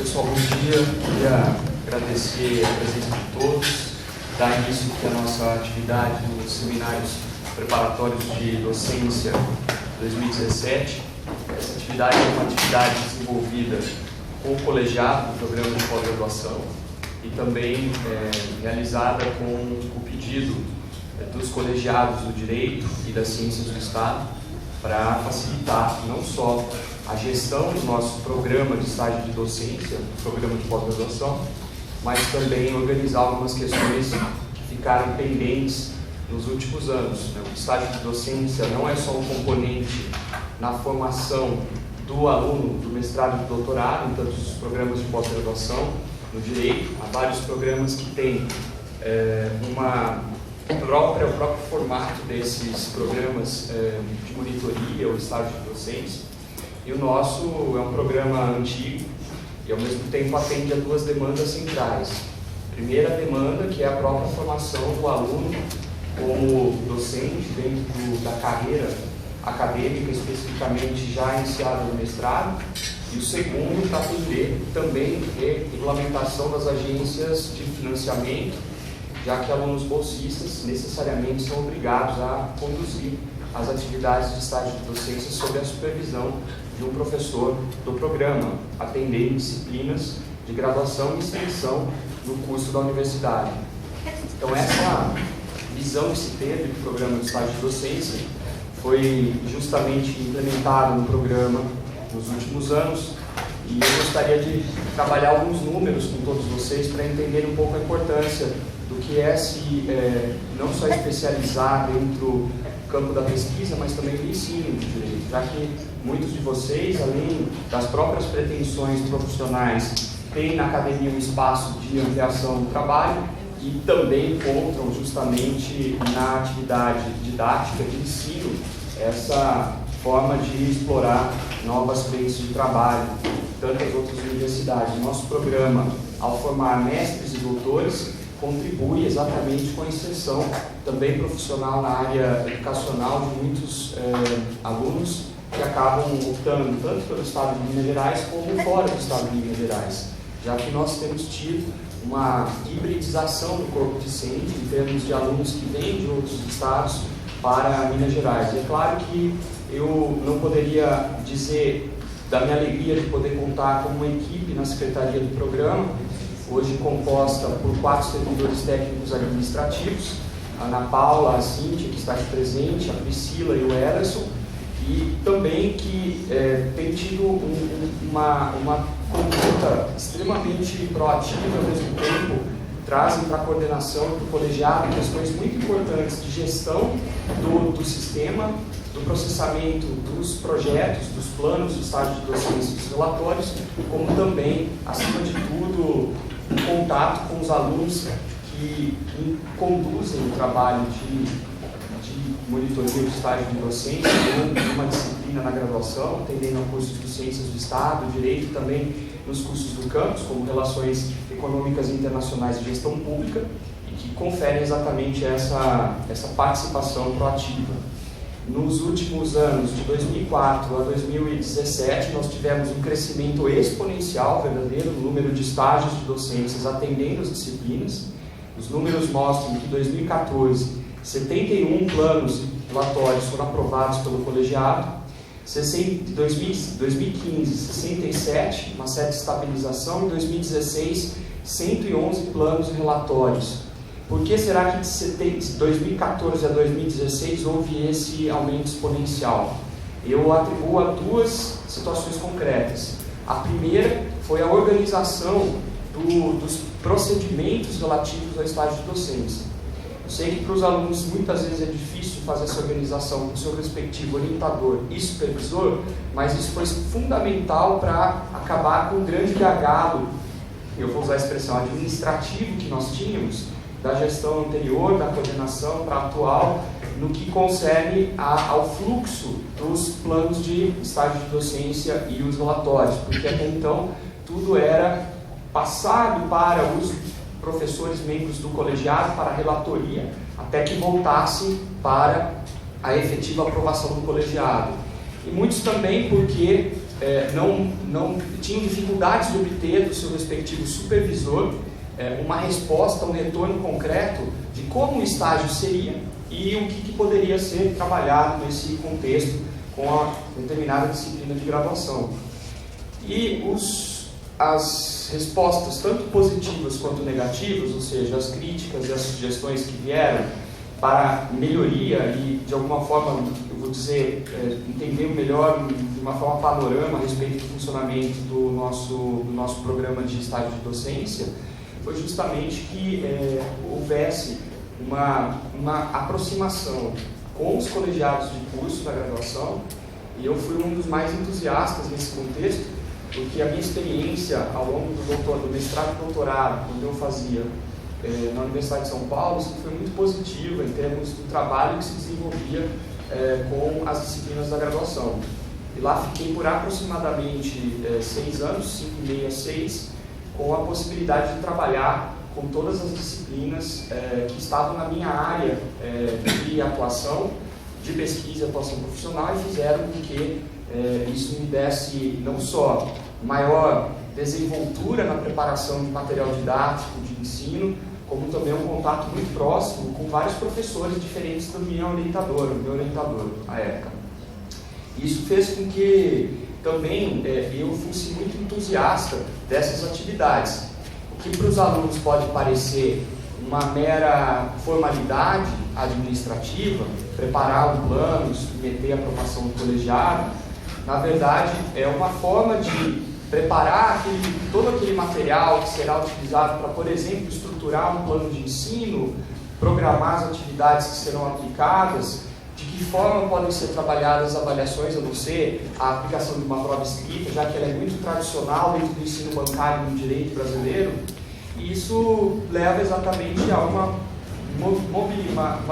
Pessoal, bom dia. Queria agradecer a presença de todos, dar início aqui à nossa atividade nos seminários preparatórios de docência 2017. Essa atividade é uma atividade desenvolvida com o colegiado do programa de pós-graduação e também realizada com o pedido dos colegiados do Direito e das Ciências do Estado para facilitar não só a gestão do nosso programa de estágio de docência, do programa de pós-graduação, mas também organizar algumas questões que ficaram pendentes nos últimos anos. O estágio de docência não é só um componente na formação do aluno do mestrado e do doutorado, em tantos programas de pós-graduação no Direito. Há vários programas que têm o próprio formato desses programas de monitoria ou estágio de docência. E o nosso é um programa antigo e, ao mesmo tempo, atende a duas demandas centrais. Primeira demanda, que é a própria formação do aluno como docente dentro da carreira acadêmica, especificamente já iniciada no mestrado. E o segundo, para atender também a regulamentação das agências de financiamento, já que alunos bolsistas necessariamente são obrigados a conduzir as atividades de estágio de docência sob a supervisão de um professor do programa, atendendo disciplinas de graduação e extensão no curso da universidade. Então, essa visão que se teve do programa de estágio de docência foi justamente implementada no programa nos últimos anos, e eu gostaria de trabalhar alguns números com todos vocês para entender um pouco a importância do que é se não só especializar dentro do campo da pesquisa, mas também do ensino de direito, já que muitos de vocês, além das próprias pretensões profissionais, têm na academia um espaço de ampliação do trabalho e também encontram justamente na atividade didática de ensino essa forma de explorar novas frentes de trabalho, tantas outras universidades. Nosso programa, ao formar mestres e doutores, contribui exatamente com a inserção também profissional na área educacional de muitos alunos que acabam optando tanto pelo estado de Minas Gerais como fora do estado de Minas Gerais, já que nós temos tido uma hibridização do corpo docente em termos de alunos que vêm de outros estados para Minas Gerais. E é claro que eu não poderia dizer da minha alegria de poder contar com uma equipe na secretaria do programa, hoje composta por 4 servidores técnicos administrativos, a Ana Paula, a Cíntia, que está aqui presente, a Priscila e o Ederson, e também que tem tido uma conduta extremamente proativa, ao mesmo tempo trazem para a coordenação e para o colegiado questões muito importantes de gestão do sistema, do processamento dos projetos, dos planos de estágio de docência e dos relatórios, como também, acima de tudo, um contato com os alunos que conduzem o trabalho de monitoria de estágio de docência, uma disciplina na graduação, atendendo ao curso de Ciências do Estado, Direito, e também nos cursos do campus, como Relações Econômicas Internacionais e Gestão Pública, e que conferem exatamente essa participação proativa. Nos últimos anos, de 2004 a 2017, nós tivemos um crescimento exponencial, verdadeiro, no número de estágios de docências atendendo as disciplinas. Os números mostram que em 2014, 71 planos relatórios foram aprovados pelo colegiado, em 2015, 67, uma certa estabilização, em 2016, 111 planos e relatórios. Por que será que de 2014 a 2016 houve esse aumento exponencial? Eu atribuo a duas situações concretas. A primeira foi a organização dos procedimentos relativos ao estágio de docência. Eu sei que para os alunos muitas vezes é difícil fazer essa organização com o seu respectivo orientador e supervisor, mas isso foi fundamental para acabar com um grande gargalo, eu vou usar a expressão administrativo que nós tínhamos, da gestão anterior, da coordenação para a atual, no que concerne ao fluxo dos planos de estágio de docência e os relatórios, porque até então tudo era passado para os professores membros do colegiado, para a relatoria, até que voltasse para a efetiva aprovação do colegiado. E muitos também porque não tinham dificuldades de obter do seu respectivo supervisor uma resposta, um retorno concreto de como o estágio seria e o que poderia ser trabalhado nesse contexto com a determinada disciplina de graduação. E as respostas, tanto positivas quanto negativas, ou seja, as críticas e as sugestões que vieram para melhoria e, de alguma forma, eu vou dizer, entender melhor, de uma forma panorama, a respeito do funcionamento do nosso programa de estágio de docência, foi justamente que houvesse uma aproximação com os colegiados de curso da graduação, e eu fui um dos mais entusiastas nesse contexto, porque a minha experiência ao longo do mestrado e doutorado, quando eu fazia na Universidade de São Paulo, foi muito positiva em termos do trabalho que se desenvolvia com as disciplinas da graduação. E lá fiquei por aproximadamente 6 anos, 5 e meio a 6, com a possibilidade de trabalhar com todas as disciplinas que estavam na minha área de atuação, de pesquisa e atuação profissional, e fizeram com que isso me desse não só maior desenvoltura na preparação de material didático, de ensino, como também um contato muito próximo com vários professores diferentes do meu orientador à época. Isso fez com que também eu fosse muito entusiasta dessas atividades. O que para os alunos pode parecer uma mera formalidade administrativa, preparar um plano, submeter a aprovação do colegiado, na verdade é uma forma de preparar todo aquele material que será utilizado para, por exemplo, estruturar um plano de ensino, programar as atividades que serão aplicadas, de que forma podem ser trabalhadas as avaliações, a não ser a aplicação de uma prova escrita, já que ela é muito tradicional dentro do ensino bancário no direito brasileiro. E isso leva exatamente a uma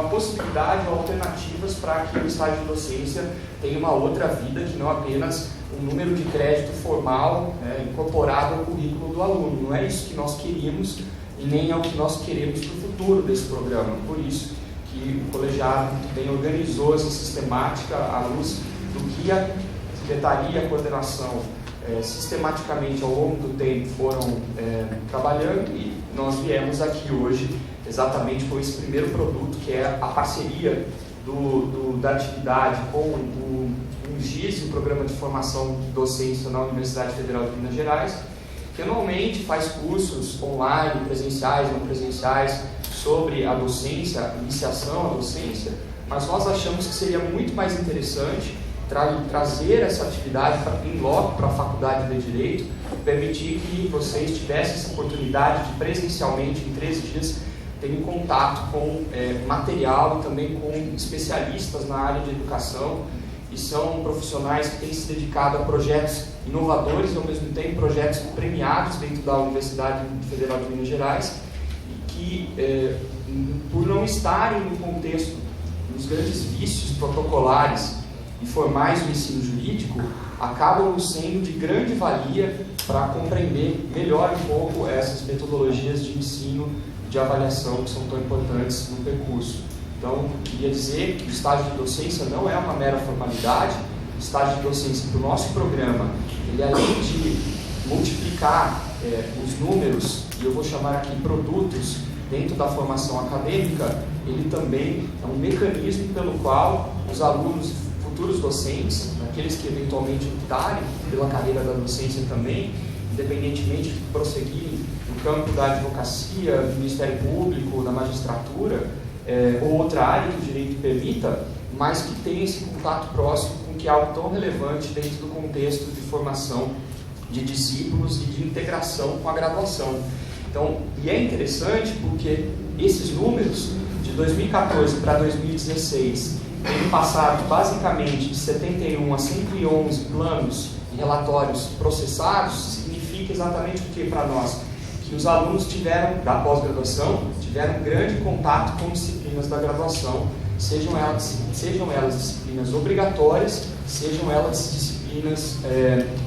possibilidade ou alternativas para que o estágio de docência tenha uma outra vida que não apenas um número de crédito formal incorporado ao currículo do aluno. Não é isso que nós queríamos e nem é o que nós queremos para o futuro desse programa. Por isso que o colegiado bem organizou essa sistemática à luz do que a secretaria e a coordenação sistematicamente ao longo do tempo foram trabalhando, e nós viemos aqui hoje exatamente com esse primeiro produto, que é a parceria da atividade com o GIS, o Programa de Formação de Docência na Universidade Federal de Minas Gerais, que anualmente faz cursos online, presenciais, não presenciais, sobre a docência, iniciação à docência, mas nós achamos que seria muito mais interessante trazer essa atividade em loco para a Faculdade de Direito, permitir que vocês tivessem essa oportunidade de presencialmente, em 3 dias, terem contato com material e também com especialistas na área de educação, e são profissionais que têm se dedicado a projetos inovadores e, ao mesmo tempo, projetos premiados dentro da Universidade Federal de Minas Gerais, e que, por não estarem no contexto dos grandes vícios protocolares e formais do ensino jurídico, acabam sendo de grande valia para compreender melhor um pouco essas metodologias de ensino, de avaliação, que são tão importantes no percurso. Então, queria dizer que o estágio de docência não é uma mera formalidade. O estágio de docência para o nosso programa, ele, além de multiplicar os números, e eu vou chamar aqui produtos, dentro da formação acadêmica, ele também é um mecanismo pelo qual os alunos, futuros docentes, aqueles que eventualmente optarem pela carreira da docência também, independentemente de prosseguirem no campo da advocacia, do Ministério Público, da magistratura, ou outra área que o direito permita, mas que tenha esse contato próximo com que é algo tão relevante dentro do contexto de formação de discípulos e de integração com a graduação. Então, e é interessante porque esses números de 2014 para 2016 têm passado basicamente de 71 a 111 planos e relatórios processados. Significa exatamente o que para nós? Que os alunos da pós-graduação tiveram grande contato com disciplinas da graduação, sejam elas disciplinas obrigatórias, sejam elas disciplinas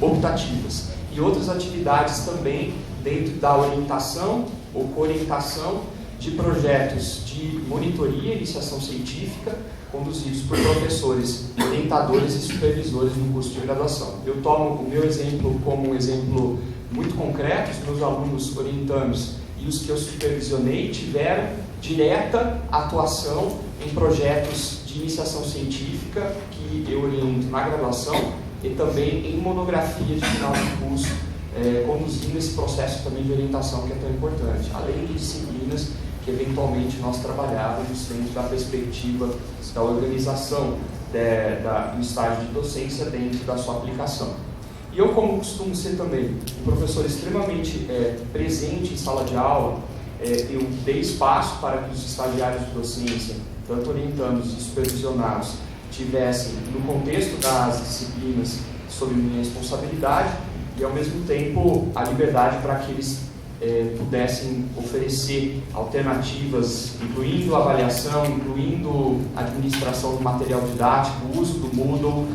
optativas, e outras atividades também dentro da orientação ou coorientação de projetos de monitoria e iniciação científica conduzidos por professores, orientadores e supervisores no curso de graduação. Eu tomo o meu exemplo como um exemplo muito concreto. Os meus alunos orientandos e os que eu supervisionei tiveram direta atuação em projetos de iniciação científica que eu oriento na graduação e também em monografia de final de curso, conduzindo esse processo também de orientação que é tão importante, além de disciplinas que eventualmente nós trabalhávamos dentro da perspectiva da organização do estágio de docência dentro da sua aplicação. E eu, como costumo ser também um professor extremamente presente em sala de aula, eu dei espaço para que os estagiários de docência, tanto orientandos e supervisionados, tivessem, no contexto das disciplinas, sob minha responsabilidade, e ao mesmo tempo a liberdade para que eles pudessem oferecer alternativas, incluindo avaliação, incluindo administração do material didático, uso do Moodle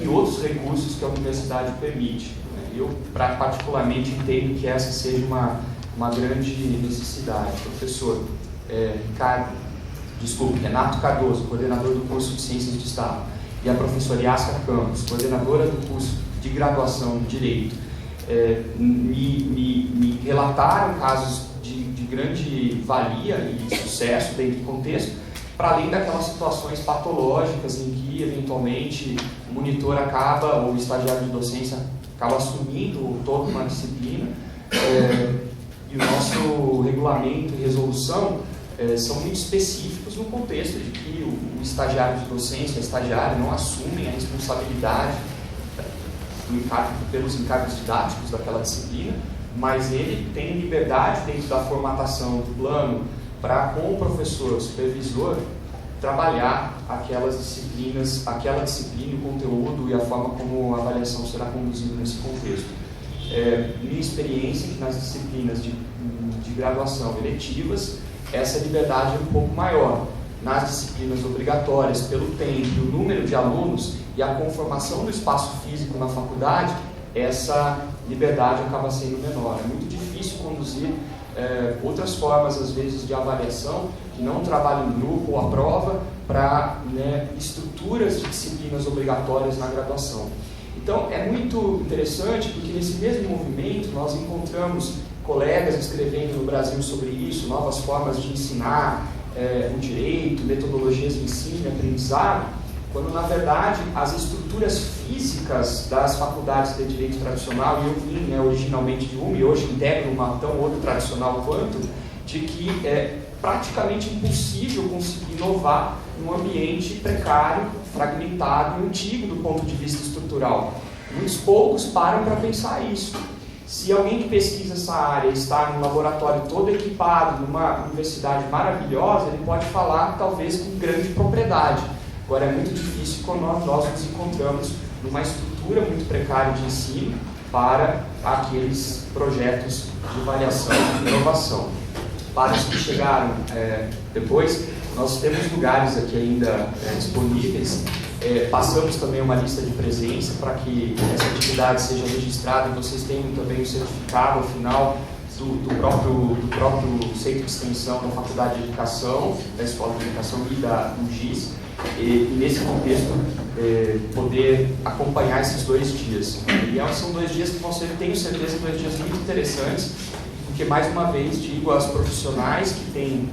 e outros recursos que a universidade permite. Eu, particularmente, entendo que essa seja uma grande necessidade. Professor Renato Cardoso, coordenador do curso de Ciências de Estado, e a professora Yasca Campos, coordenadora do curso de graduação de Direito, me relataram casos de grande valia e sucesso dentro do contexto, para além daquelas situações patológicas em que, eventualmente, o monitor acaba, ou o estagiário de docência acaba assumindo toda uma disciplina, e o nosso regulamento e resolução são muito específicos no contexto de que o estagiário de docência, a estagiária, não assumem a responsabilidade pelos encargos didáticos daquela disciplina, mas ele tem liberdade dentro da formatação do plano para, com o professor supervisor, trabalhar aquelas disciplinas, aquela disciplina, o conteúdo e a forma como a avaliação será conduzida nesse contexto. Minha experiência é que nas disciplinas de graduação eletivas, essa liberdade é um pouco maior. Nas disciplinas obrigatórias, pelo tempo, o número de alunos e a conformação do espaço físico na faculdade, essa liberdade acaba sendo menor. É muito difícil conduzir outras formas, às vezes, de avaliação, que não trabalham em grupo ou à prova, para estruturas de disciplinas obrigatórias na graduação. Então, é muito interessante, porque nesse mesmo movimento nós encontramos colegas escrevendo no Brasil sobre isso, novas formas de ensinar o direito, metodologias de ensino e aprendizado, quando, na verdade, as estruturas físicas das faculdades de direito tradicional, e eu vim originalmente de uma, e hoje integro uma tão outra tradicional quanto, de que é praticamente impossível conseguir inovar num ambiente precário, fragmentado e antigo do ponto de vista estrutural. Muitos poucos param para pensar isso. Se alguém que pesquisa essa área está num laboratório todo equipado, numa universidade maravilhosa, ele pode falar, talvez, com grande propriedade. Agora, é muito difícil quando nós nos encontramos numa estrutura muito precária de ensino para aqueles projetos de avaliação e inovação. Para os que chegaram depois, nós temos lugares aqui ainda disponíveis. Passamos também uma lista de presença para que essa atividade seja registrada e vocês tenham também o certificado ao final do próprio Centro de Extensão da Faculdade de Educação, da Escola de Educação e da UGIS, e nesse contexto poder acompanhar esses 2 dias. E são 2 dias que vão ser, tenho certeza, 2 dias muito interessantes, porque, mais uma vez, digo aos profissionais que têm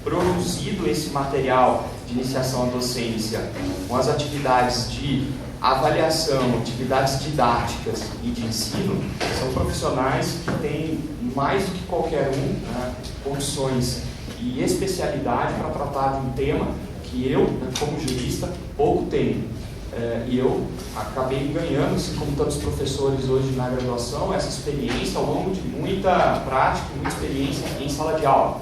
produzido esse material de iniciação à docência com as atividades de avaliação, atividades didáticas e de ensino, são profissionais que têm, mais do que qualquer um, condições e especialidade para tratar de um tema que eu, como jurista, pouco tenho. E eu acabei ganhando, assim como tantos professores hoje na graduação, essa experiência ao longo de muita prática, muita experiência em sala de aula.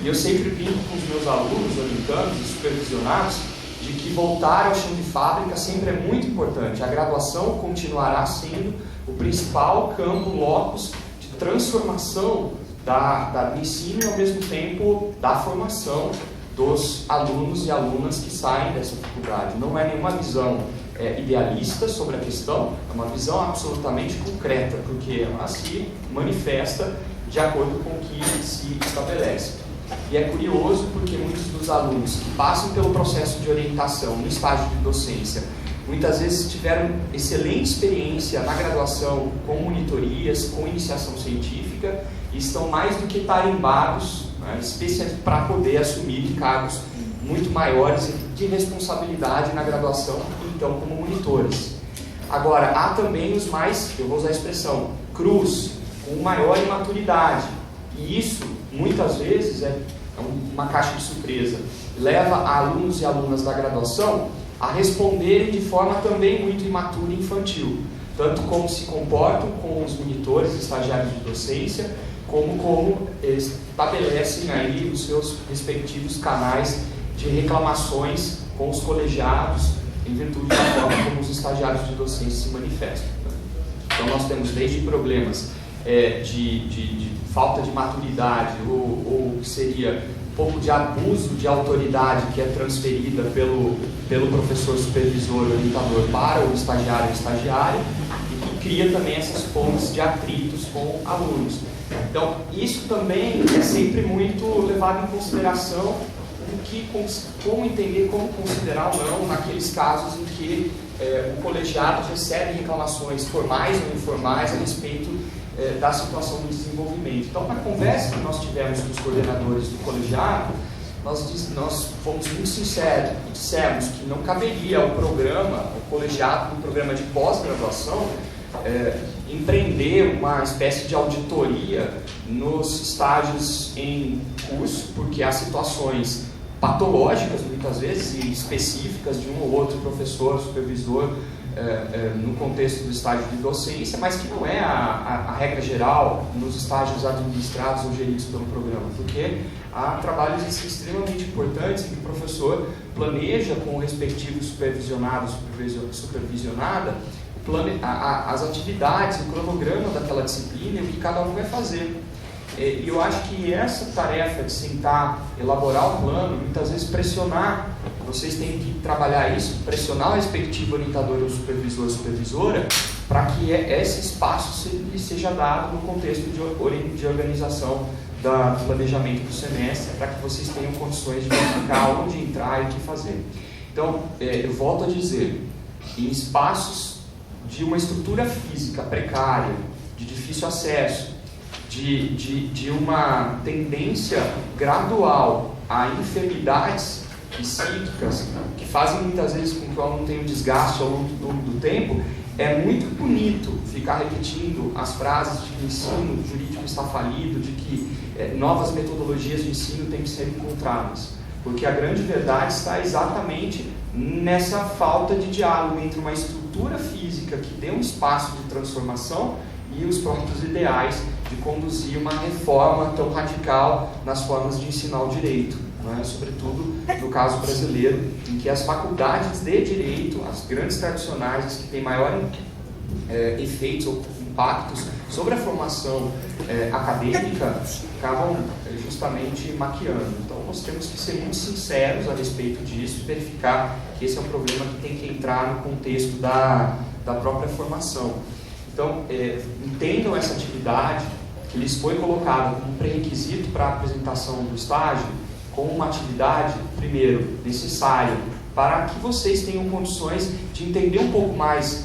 E eu sempre brinco com os meus alunos, orientandos e supervisionados, de que voltar ao chão de fábrica sempre é muito importante. A graduação continuará sendo o principal campo, locus de transformação do ensino e, ao mesmo tempo, da formação dos alunos e alunas que saem dessa faculdade. Não é nenhuma visão idealista sobre a questão, é uma visão absolutamente concreta, porque ela se manifesta de acordo com o que se estabelece. E é curioso porque muitos dos alunos que passam pelo processo de orientação no estágio de docência, muitas vezes tiveram excelente experiência na graduação com monitorias, com iniciação científica, e estão mais do que tarimbados, né, para poder assumir cargos muito maiores de responsabilidade na graduação, então como monitores. Agora, há também os mais, eu vou usar a expressão, crus, com maior imaturidade, e isso, muitas vezes, é uma caixa de surpresa, leva alunos e alunas da graduação a responderem de forma também muito imatura e infantil, tanto como se comportam com os monitores, estagiários de docência, como estabelecem aí os seus respectivos canais de reclamações com os colegiados, em virtude da forma como os estagiários de docência se manifestam. Então nós temos desde problemas de falta de maturidade, ou que seria um pouco de abuso de autoridade que é transferida pelo professor supervisor orientador para o estagiário e estagiária, e que cria também essas pontes de atritos com alunos. Então, isso também é sempre muito levado em consideração como entender, como considerar ou não naqueles casos em que o colegiado recebe reclamações formais ou informais a respeito da situação do desenvolvimento. Então, na conversa que nós tivemos com os coordenadores do colegiado, nós fomos muito sinceros e dissemos que não caberia ao programa, ao colegiado do programa de pós-graduação, empreender uma espécie de auditoria nos estágios em curso, porque há situações patológicas, muitas vezes, e específicas de um ou outro professor, supervisor, no contexto do estágio de docência, mas que não é a regra geral nos estágios administrados ou geridos pelo programa, porque há trabalhos extremamente importantes em que o professor planeja com o respectivo supervisionado, supervisionada, as atividades, o cronograma daquela disciplina e o que cada um vai fazer. E eu acho que essa tarefa de sentar, elaborar o plano, muitas vezes pressionar, vocês têm que trabalhar isso, pressionar o respectivo orientador ou supervisor ou supervisora, para que esse espaço seja dado no contexto de organização do planejamento do semestre, para que vocês tenham condições de verificar onde entrar e o que fazer. Então, eu volto a dizer, em espaços de uma estrutura física precária, de difícil acesso, de uma tendência gradual a enfermidades psíquicas que fazem muitas vezes com que o aluno tenha um desgaste ao longo do tempo, é muito bonito ficar repetindo as frases de que o ensino jurídico está falido, de que novas metodologias de ensino têm que ser encontradas, porque a grande verdade está exatamente nessa falta de diálogo entre uma estrutura física que dê um espaço de transformação e os próprios ideais de conduzir uma reforma tão radical nas formas de ensinar o direito, né? Sobretudo no caso brasileiro, em que as faculdades de direito, as grandes tradicionais, as que têm maior efeitos ou impactos sobre a formação acadêmica, acabam justamente maquiando. Então nós temos que ser muito sinceros a respeito disso e verificar que esse é um problema que tem que entrar no contexto da própria formação. Então, entendam essa atividade que lhes foi colocada como pré-requisito para a apresentação do estágio, como uma atividade, primeiro, necessária para que vocês tenham condições de entender um pouco mais,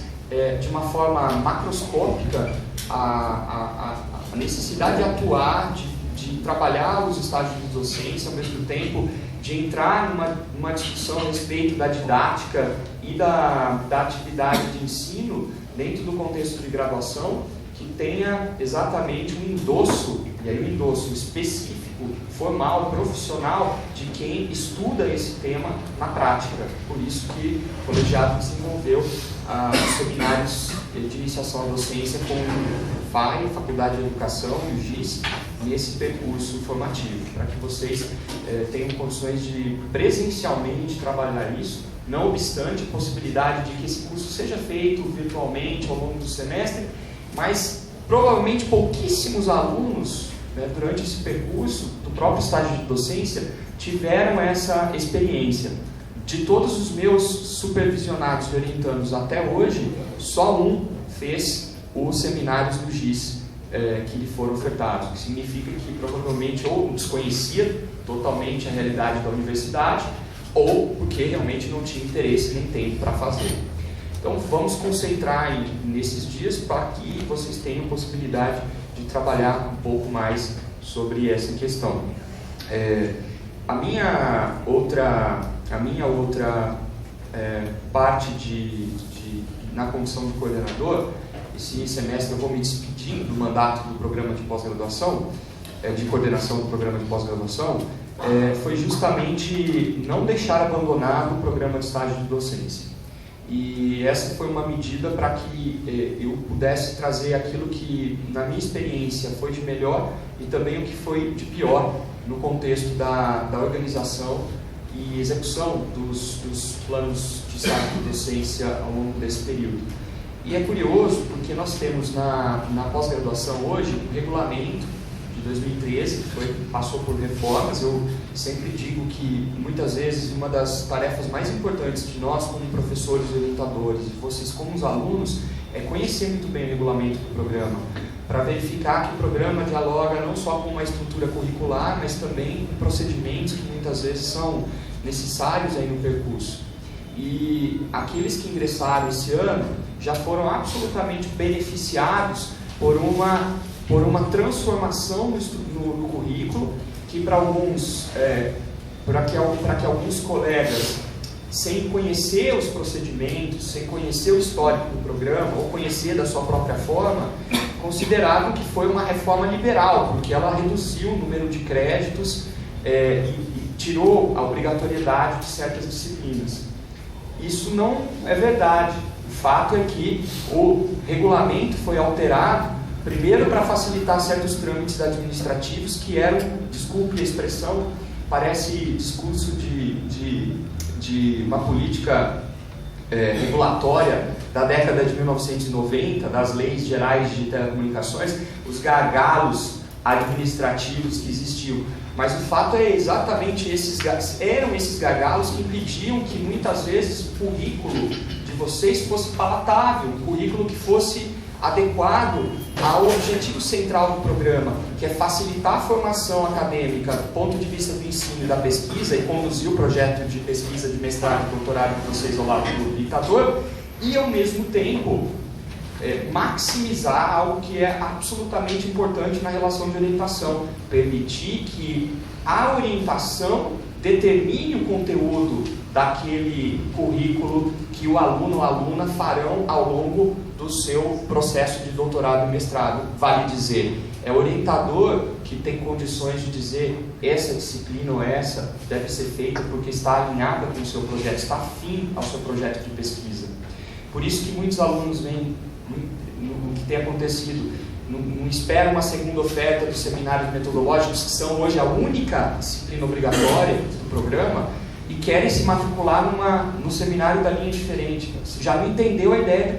de uma forma macroscópica, a necessidade de atuar, de trabalhar os estágios de docência, ao mesmo tempo de entrar numa discussão a respeito da didática e da atividade de ensino dentro do contexto de graduação, que tenha exatamente um endosso, e aí um endosso específico, formal, profissional, de quem estuda esse tema na prática. Por isso que o colegiado desenvolveu os seminários de iniciação à docência com o FAI, Faculdade de Educação, e o GIS, nesse percurso formativo, para que vocês tenham condições de presencialmente trabalhar isso, não obstante a possibilidade de que esse curso seja feito virtualmente ao longo do semestre, mas provavelmente pouquíssimos alunos, né, durante esse percurso do próprio estágio de docência, tiveram essa experiência. De todos os meus supervisionados e orientandos até hoje, só um fez os seminários do GIS. que lhe foram ofertados, o que significa que provavelmente ou desconhecia totalmente a realidade da universidade, ou porque realmente não tinha interesse nem tempo para fazer. Então vamos concentrar nesses dias para que vocês tenham possibilidade de trabalhar um pouco mais sobre essa questão. A minha outra parte na condição de coordenador, esse semestre eu vou me despedindo do mandato do programa de pós-graduação, de coordenação do programa de pós-graduação, foi justamente não deixar abandonado o programa de estágio de docência. E essa foi uma medida para que eu pudesse trazer aquilo que, na minha experiência, foi de melhor e também o que foi de pior no contexto da organização e execução dos planos de estágio de docência ao longo desse período. E é curioso porque nós temos na pós-graduação hoje um regulamento de 2013, que passou por reformas. Eu sempre digo que muitas vezes uma das tarefas mais importantes de nós como professores e orientadores e vocês como os alunos é conhecer muito bem o regulamento do programa, para verificar que o programa dialoga não só com uma estrutura curricular, mas também com procedimentos que muitas vezes são necessários aí no percurso. E aqueles que ingressaram esse ano já foram absolutamente beneficiados por uma transformação no currículo, que para que alguns colegas, sem conhecer os procedimentos, sem conhecer o histórico do programa, ou conhecer da sua própria forma, consideravam que foi uma reforma liberal, porque ela reduziu o número de créditos e tirou a obrigatoriedade de certas disciplinas. Isso não é verdade. O fato é que o regulamento foi alterado, primeiro para facilitar certos trâmites administrativos que eram, desculpe a expressão, parece discurso de uma política regulatória da década de 1990, das leis gerais de telecomunicações, os gargalos administrativos que existiam. Mas o fato é exatamente eram esses gargalos que impediam que muitas vezes o currículo de vocês fosse palatável, um currículo que fosse adequado ao objetivo central do programa, que é facilitar a formação acadêmica do ponto de vista do ensino e da pesquisa e conduzir o projeto de pesquisa de mestrado e doutorado de vocês ao lado do orientador, e ao mesmo tempo maximizar algo que é absolutamente importante na relação de orientação, permitir que a orientação determine o conteúdo daquele currículo que o aluno ou aluna farão ao longo do seu processo de doutorado e mestrado. Vale dizer, é o orientador que tem condições de dizer essa disciplina ou essa deve ser feita porque está alinhada com o seu projeto, está afim ao seu projeto de pesquisa. Por isso que muitos alunos vêm, no que tem acontecido, não esperam uma segunda oferta dos seminários metodológicos, que são hoje a única disciplina obrigatória do programa, e querem se matricular no seminário da linha diferente. Já não entendeu a ideia do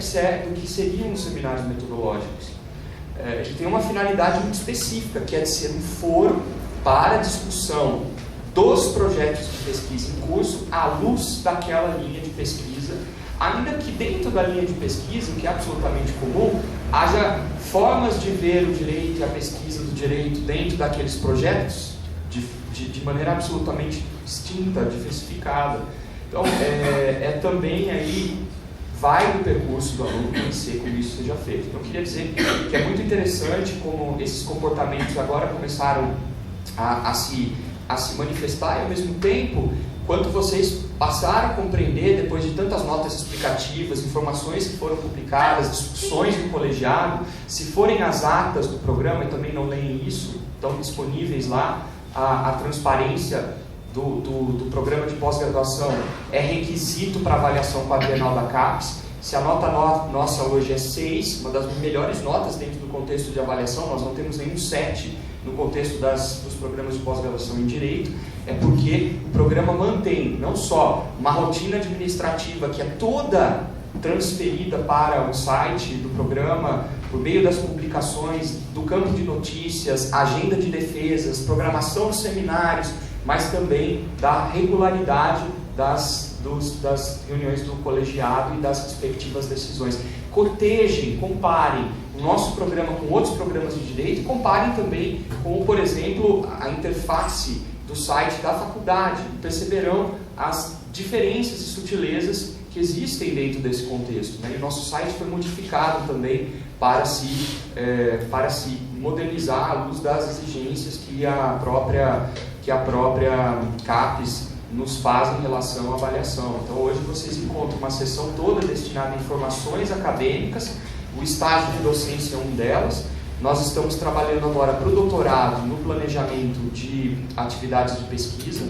que seriam os seminários metodológicos. Ele tem uma finalidade muito específica, que é de ser um foro para discussão dos projetos de pesquisa em curso à luz daquela linha de pesquisa, ainda que dentro da linha de pesquisa, o que é absolutamente comum, haja formas de ver o direito e a pesquisa do direito dentro daqueles projetos de maneira absolutamente distinta, diversificada. Então, também aí vai do percurso do aluno conhecer como isso seja feito. Então, eu queria dizer que é muito interessante como esses comportamentos agora começaram a se manifestar, e ao mesmo tempo, quanto vocês passaram a compreender, depois de tantas notas explicativas, informações que foram publicadas, discussões do colegiado, se forem as atas do programa, e também não leem isso, estão disponíveis lá, a transparência do programa de pós-graduação é requisito para avaliação quadrienal da CAPES. Se a nota nossa hoje é 6, uma das melhores notas dentro do contexto de avaliação, nós não temos nenhum 7 no contexto dos programas de pós-graduação em Direito, é porque o programa mantém não só uma rotina administrativa que é toda transferida para o site do programa, por meio das publicações, do campo de notícias, agenda de defesas, programação dos seminários, mas também da regularidade das reuniões do colegiado e das respectivas decisões. Cotejem, comparem o nosso programa com outros programas de direito e comparem também com, por exemplo, a interface do site da faculdade. Perceberão as diferenças e sutilezas que existem dentro desse contexto, né? E o nosso site foi modificado também para se modernizar à luz das exigências que a própria CAPES nos faz em relação à avaliação. Então hoje vocês encontram uma seção toda destinada a informações acadêmicas, o estágio de docência é uma delas. Nós estamos trabalhando agora para o doutorado no planejamento de atividades de pesquisa.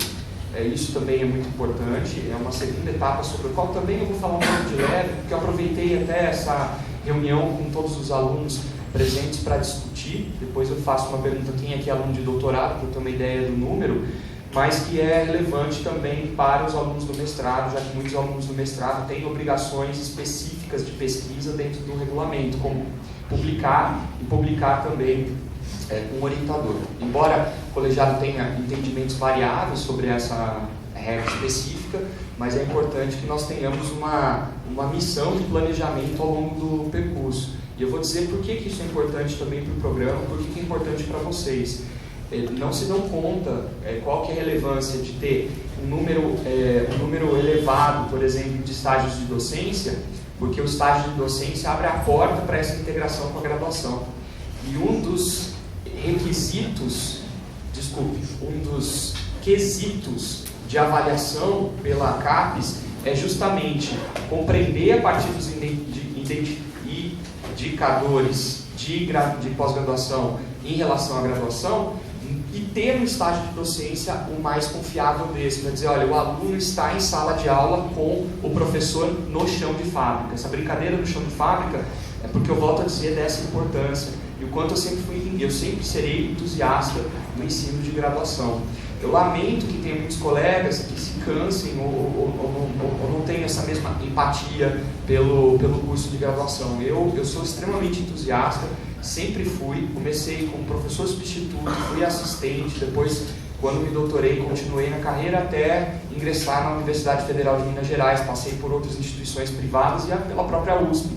Isso também é muito importante, é uma segunda etapa sobre a qual também eu vou falar um pouco de leve, porque eu aproveitei até essa reunião com todos os alunos presentes para discutir. Depois eu faço uma pergunta: quem aqui é aluno de doutorado, para eu ter uma ideia do número, mas que é relevante também para os alunos do mestrado, já que muitos alunos do mestrado têm obrigações específicas de pesquisa dentro do regulamento, como publicar e publicar também com um orientador. Embora o colegiado tenha entendimentos variáveis sobre essa regra específica, mas é importante que nós tenhamos uma missão de planejamento ao longo do percurso. E eu vou dizer por que isso é importante também para o programa, por que é importante para vocês. Não se dão conta qual que é a relevância de ter um número elevado, por exemplo, de estágios de docência, porque o estágio de docência abre a porta para essa integração com a graduação. E um dos quesitos de avaliação pela CAPES é justamente compreender a partir dos indicadores de pós-graduação em relação à graduação e ter no estágio de docência o mais confiável desse, para dizer, olha, o aluno está em sala de aula com o professor no chão de fábrica. Essa brincadeira no chão de fábrica é porque eu volto a dizer dessa importância e o quanto eu sempre serei entusiasta do ensino de graduação. Eu lamento que tenha muitos colegas que se cansem ou não tenham essa mesma empatia pelo curso de graduação. Eu sou extremamente entusiasta, sempre fui, comecei como professor substituto, fui assistente, depois, quando me doutorei, continuei na carreira até ingressar na Universidade Federal de Minas Gerais, passei por outras instituições privadas e pela própria USP.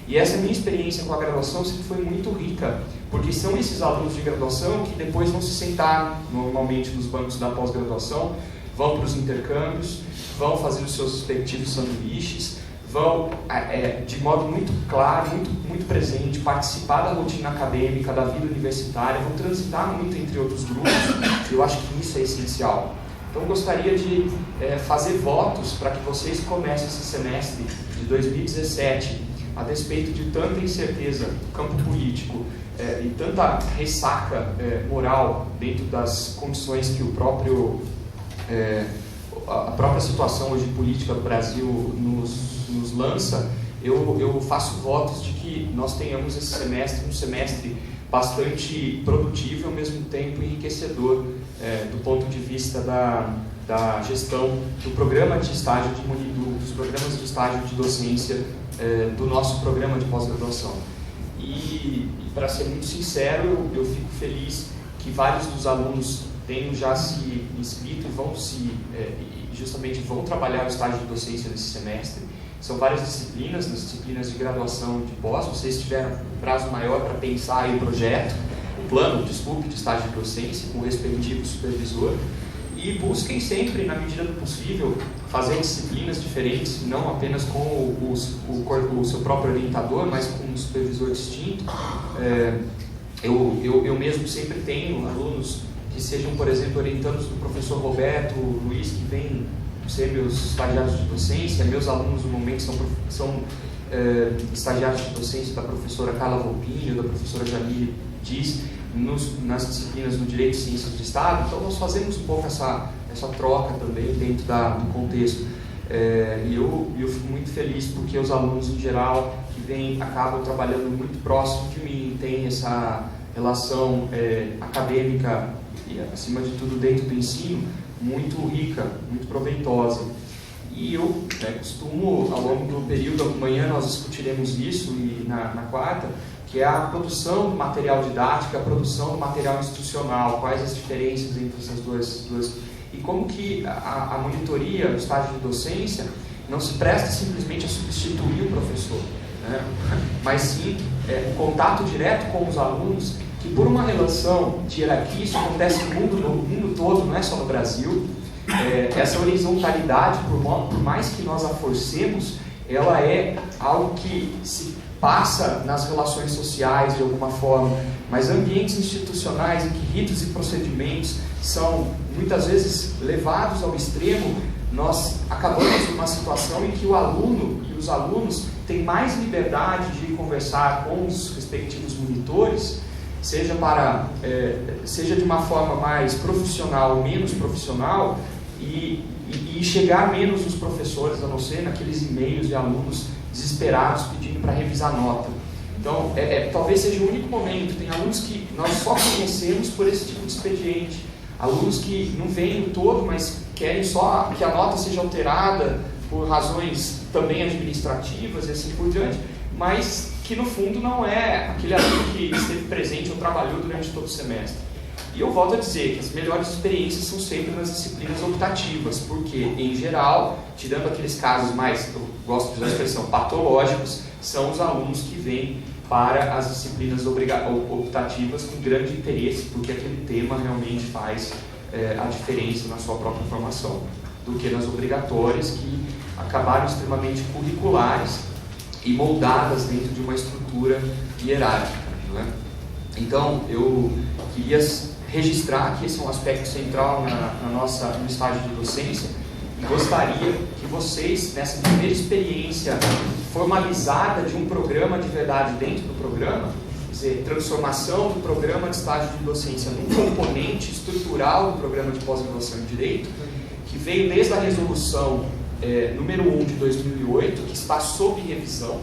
E essa minha experiência com a graduação sempre foi muito rica, porque são esses alunos de graduação que depois vão se sentar normalmente nos bancos da pós-graduação, vão para os intercâmbios, vão fazer os seus respectivos sanduíches, vão de modo muito claro, muito presente, participar da rotina acadêmica, da vida universitária, vão transitar muito entre outros grupos. Eu acho que isso é essencial. Então, gostaria de fazer votos para que vocês comecem esse semestre de 2017, a despeito de tanta incerteza do campo político e tanta ressaca moral dentro das condições que a própria situação hoje política do Brasil nos lança, eu faço votos de que nós tenhamos esse semestre um semestre bastante produtivo e ao mesmo tempo enriquecedor do ponto de vista da gestão do programa de estágio dos programas de estágio de docência do nosso programa de pós-graduação. E para ser muito sincero, eu fico feliz que vários dos alunos tenham já se inscrito e justamente vão trabalhar o estágio de docência nesse semestre. São várias disciplinas, nas disciplinas de graduação e de pós. Vocês tiveram um prazo maior para pensar aí o plano de estágio de docência com o respectivo supervisor. E busquem sempre, na medida do possível, fazer disciplinas diferentes, não apenas com o seu próprio orientador, mas com um supervisor distinto. Eu mesmo sempre tenho alunos que sejam, por exemplo, orientandos do professor Roberto Luiz, que vem ser meus estagiários de docência. Meus alunos, no momento, são estagiários de docência da professora Carla Volpini, da professora Jamile Diz, nas disciplinas do Direito e Ciências do Estado. Então, nós fazemos um pouco essa troca também dentro do contexto. E eu fico muito feliz porque os alunos, em geral, que acabam trabalhando muito próximo de mim, têm essa relação acadêmica e, acima de tudo, dentro do ensino, muito rica, muito proveitosa. E eu costumo, ao longo do período, amanhã nós discutiremos isso, e na quarta, que é a produção do material didático, a produção do material institucional, quais as diferenças entre essas duas e como que a monitoria do estágio de docência não se presta simplesmente a substituir o professor, né? Mas sim o contato direto com os alunos, que por uma relação de hierarquia, isso acontece no mundo todo, não é só no Brasil. Essa horizontalidade, por mais que nós a forcemos, ela é algo que se passa nas relações sociais de alguma forma, mas ambientes institucionais em que ritos e procedimentos são muitas vezes levados ao extremo, nós acabamos numa situação em que o aluno e os alunos têm mais liberdade de conversar com os respectivos monitores, seja de uma forma mais profissional ou menos profissional, e chegar menos nos professores, a não ser naqueles e-mails de alunos desesperados pedindo para revisar nota. Então, talvez seja o único momento. Tem alunos que nós só conhecemos por esse tipo de expediente, alunos que não veem o todo, mas querem só que a nota seja alterada por razões também administrativas e assim por diante, mas que no fundo não é aquele aluno que esteve presente ou trabalhou durante todo o semestre. E eu volto a dizer que as melhores experiências são sempre nas disciplinas optativas, porque, em geral, tirando aqueles casos mais, eu gosto de usar a expressão, patológicos, são os alunos que vêm para as disciplinas optativas com grande interesse, porque aquele tema realmente faz a diferença na sua própria formação, do que nas obrigatórias, que acabaram extremamente curriculares e moldadas dentro de uma estrutura hierárquica, não é? Então, eu queria registrar que esse é um aspecto central no estágio de docência, e gostaria que vocês, nessa primeira experiência formalizada de um programa de verdade dentro do programa, quer dizer, transformação do programa de estágio de docência num componente estrutural do programa de pós-graduação em Direito, que veio desde a resolução número 1 de 2008, que está sob revisão.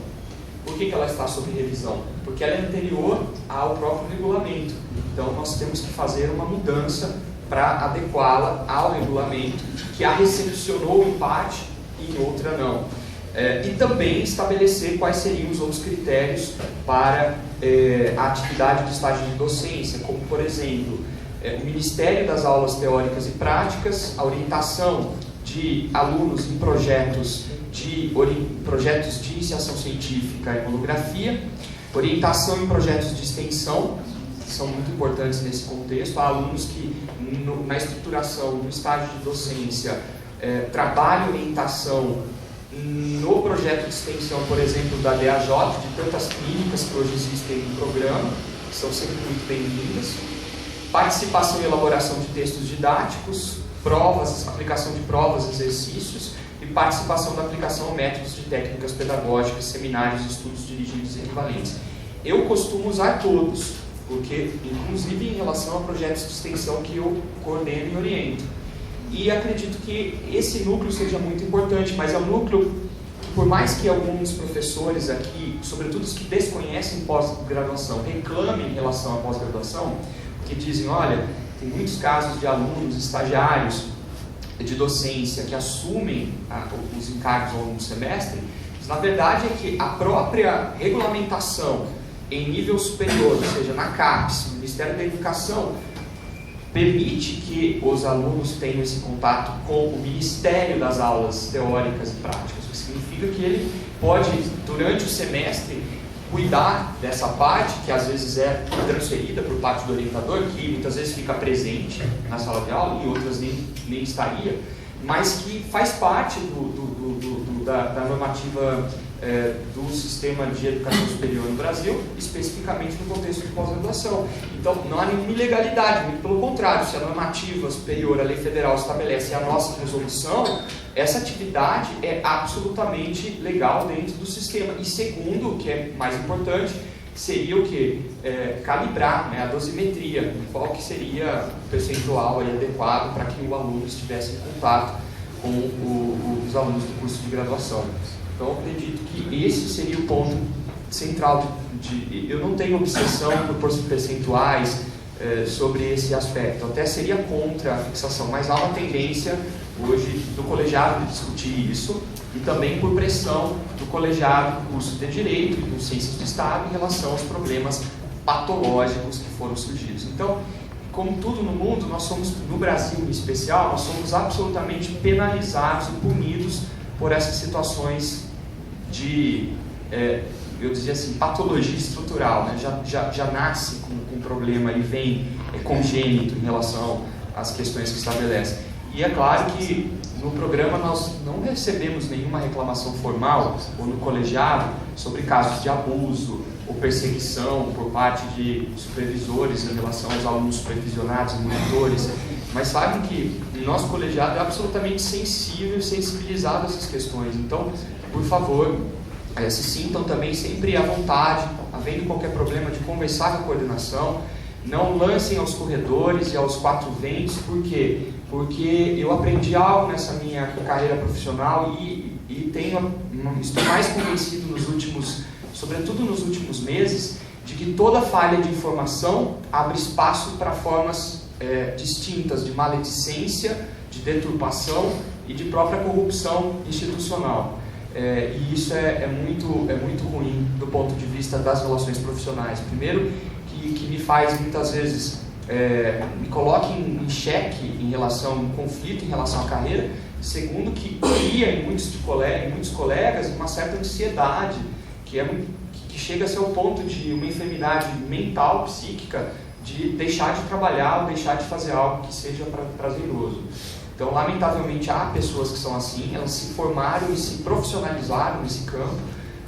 Por que ela está sob revisão? Porque ela é anterior ao próprio regulamento. Então, nós temos que fazer uma mudança para adequá-la ao regulamento, que a recepcionou em parte e em outra não. E também estabelecer quais seriam os outros critérios para a atividade de estágio de docência, como, por exemplo, o Ministério das Aulas Teóricas e Práticas, a orientação de alunos em projetos de iniciação científica e monografia, orientação em projetos de extensão, que são muito importantes nesse contexto. Há alunos que, na estruturação do estágio de docência, trabalham orientação no projeto de extensão, por exemplo, da DAJ, de tantas clínicas que hoje existem no programa, que são sempre muito bem-vindas. Participação e elaboração de textos didáticos, provas, aplicação de provas, exercícios, e participação da aplicação a métodos de técnicas pedagógicas, seminários, estudos dirigidos e equivalentes. Eu costumo usar todos, porque, inclusive, em relação a projetos de extensão que eu coordeno e oriento. E acredito que esse núcleo seja muito importante, mas é um núcleo que, por mais que alguns professores aqui, sobretudo os que desconhecem pós-graduação, reclamem em relação à pós-graduação, que dizem, olha, tem muitos casos de alunos, estagiários de docência que assumem os encargos ao longo do semestre, mas na verdade é que a própria regulamentação em nível superior, ou seja, na CAPES, Ministério da Educação, permite que os alunos tenham esse contato com o Ministério das Aulas Teóricas e Práticas, o que significa que ele pode, durante o semestre, cuidar dessa parte, que às vezes é transferida por parte do orientador, que muitas vezes fica presente na sala de aula, e outras nem estaria, mas que faz parte da normativa do sistema de educação superior no Brasil, especificamente no contexto de pós-graduação. Então, não há nenhuma ilegalidade, muito pelo contrário, se a normativa superior, a lei federal estabelece a nossa resolução, essa atividade é absolutamente legal dentro do sistema. E segundo, o que é mais importante, seria o quê? Calibrar, né, a dosimetria, qual que seria o percentual aí adequado para que o aluno estivesse em contato com os alunos do curso de graduação. Então, eu acredito que esse seria o ponto central. Eu não tenho obsessão por percentuais sobre esse aspecto, até seria contra a fixação, mas há uma tendência hoje do colegiado de discutir isso, e também por pressão do colegiado do curso de Direito e do Ciências do Estado em relação aos problemas patológicos que foram surgidos. Então, como tudo no mundo, nós somos, no Brasil em especial, nós somos absolutamente penalizados e punidos por essas situações de eu dizia assim, patologia estrutural, né? já nasce com um problema e vem congênito em relação às questões que estabelece. E é claro que no programa nós não recebemos nenhuma reclamação formal ou no colegiado sobre casos de abuso ou perseguição por parte de supervisores em relação aos alunos supervisionados e monitores, mas sabem que o nosso colegiado é absolutamente sensível e sensibilizado a essas questões. Então, por favor, se sintam também sempre à vontade, havendo qualquer problema, de conversar com a coordenação. Não lancem aos corredores e aos quatro ventos. Por quê? Porque eu aprendi algo nessa minha carreira profissional e estou mais convencido sobretudo nos últimos meses, de que toda falha de informação abre espaço para formas distintas de maledicência, de deturpação e de própria corrupção institucional. E isso é muito ruim do ponto de vista das relações profissionais. Primeiro, que me faz muitas vezes, me coloca em xeque em conflito em relação à carreira. Segundo, que cria em muitos colegas uma certa ansiedade, que chega a ser o ponto de uma enfermidade mental, psíquica, de deixar de trabalhar ou deixar de fazer algo que seja prazeroso. Então, lamentavelmente, há pessoas que são assim, elas se formaram e se profissionalizaram nesse campo,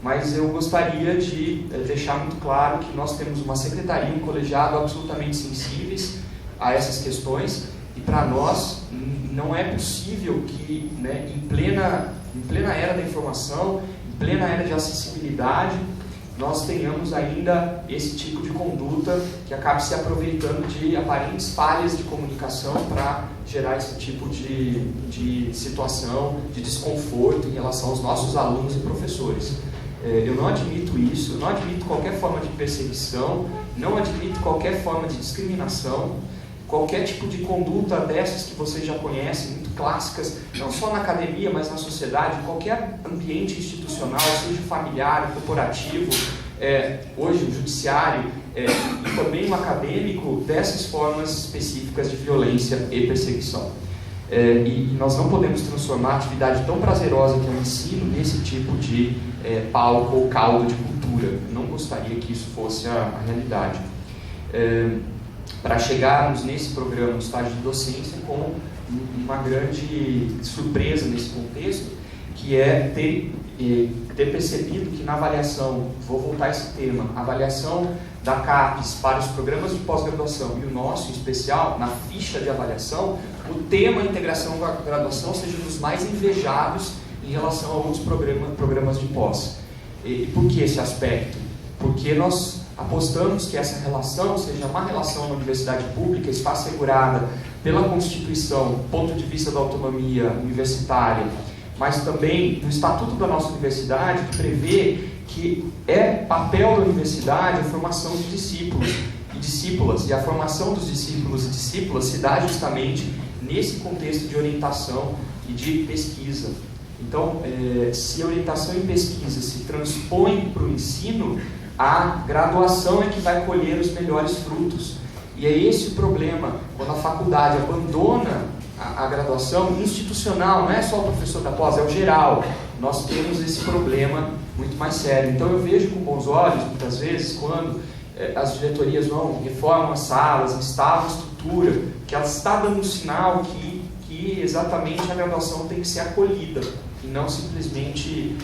mas eu gostaria de deixar muito claro que nós temos uma secretaria e um colegiado absolutamente sensíveis a essas questões, e para nós não é possível que, né, em plena era da informação, em plena era de acessibilidade, nós tenhamos ainda esse tipo de conduta que acabe se aproveitando de aparentes falhas de comunicação para gerar esse tipo de situação, de desconforto em relação aos nossos alunos e professores. Eu não admito isso, eu não admito qualquer forma de perseguição, não admito qualquer forma de discriminação, qualquer tipo de conduta dessas que vocês já conhecem, muito clássicas, não só na academia, mas na sociedade, em qualquer ambiente institucional, seja familiar, corporativo, hoje o judiciário e também o acadêmico, dessas formas específicas de violência e perseguição. E nós não podemos transformar a atividade tão prazerosa que é o ensino nesse tipo de palco ou caldo de cultura. Eu não gostaria que isso fosse a realidade. Para chegarmos nesse programa, no estágio de docência, com uma grande surpresa nesse contexto, que é ter percebido que na avaliação, vou voltar a esse tema, a avaliação da CAPES para os programas de pós-graduação e o nosso em especial, na ficha de avaliação, o tema integração com a graduação seja um dos mais invejados em relação a outros programas de pós. E por que esse aspecto? Porque nós apostamos que essa relação seja uma relação na universidade pública, está assegurada pela Constituição, do ponto de vista da autonomia universitária, mas também no Estatuto da nossa universidade, que prevê que é papel da universidade a formação de discípulos e discípulas, e a formação dos discípulos e discípulas se dá justamente nesse contexto de orientação e de pesquisa. Então, se a orientação e pesquisa se transpõe para o ensino, a graduação é que vai colher os melhores frutos. E é esse o problema, quando a faculdade abandona a graduação institucional, não é só o professor da pós, é o geral. Nós temos esse problema muito mais sério. Então eu vejo com bons olhos, muitas vezes, quando as diretorias vão, reformam as salas, instalam a estrutura, que ela está dando um sinal que exatamente a graduação tem que ser acolhida, e não simplesmente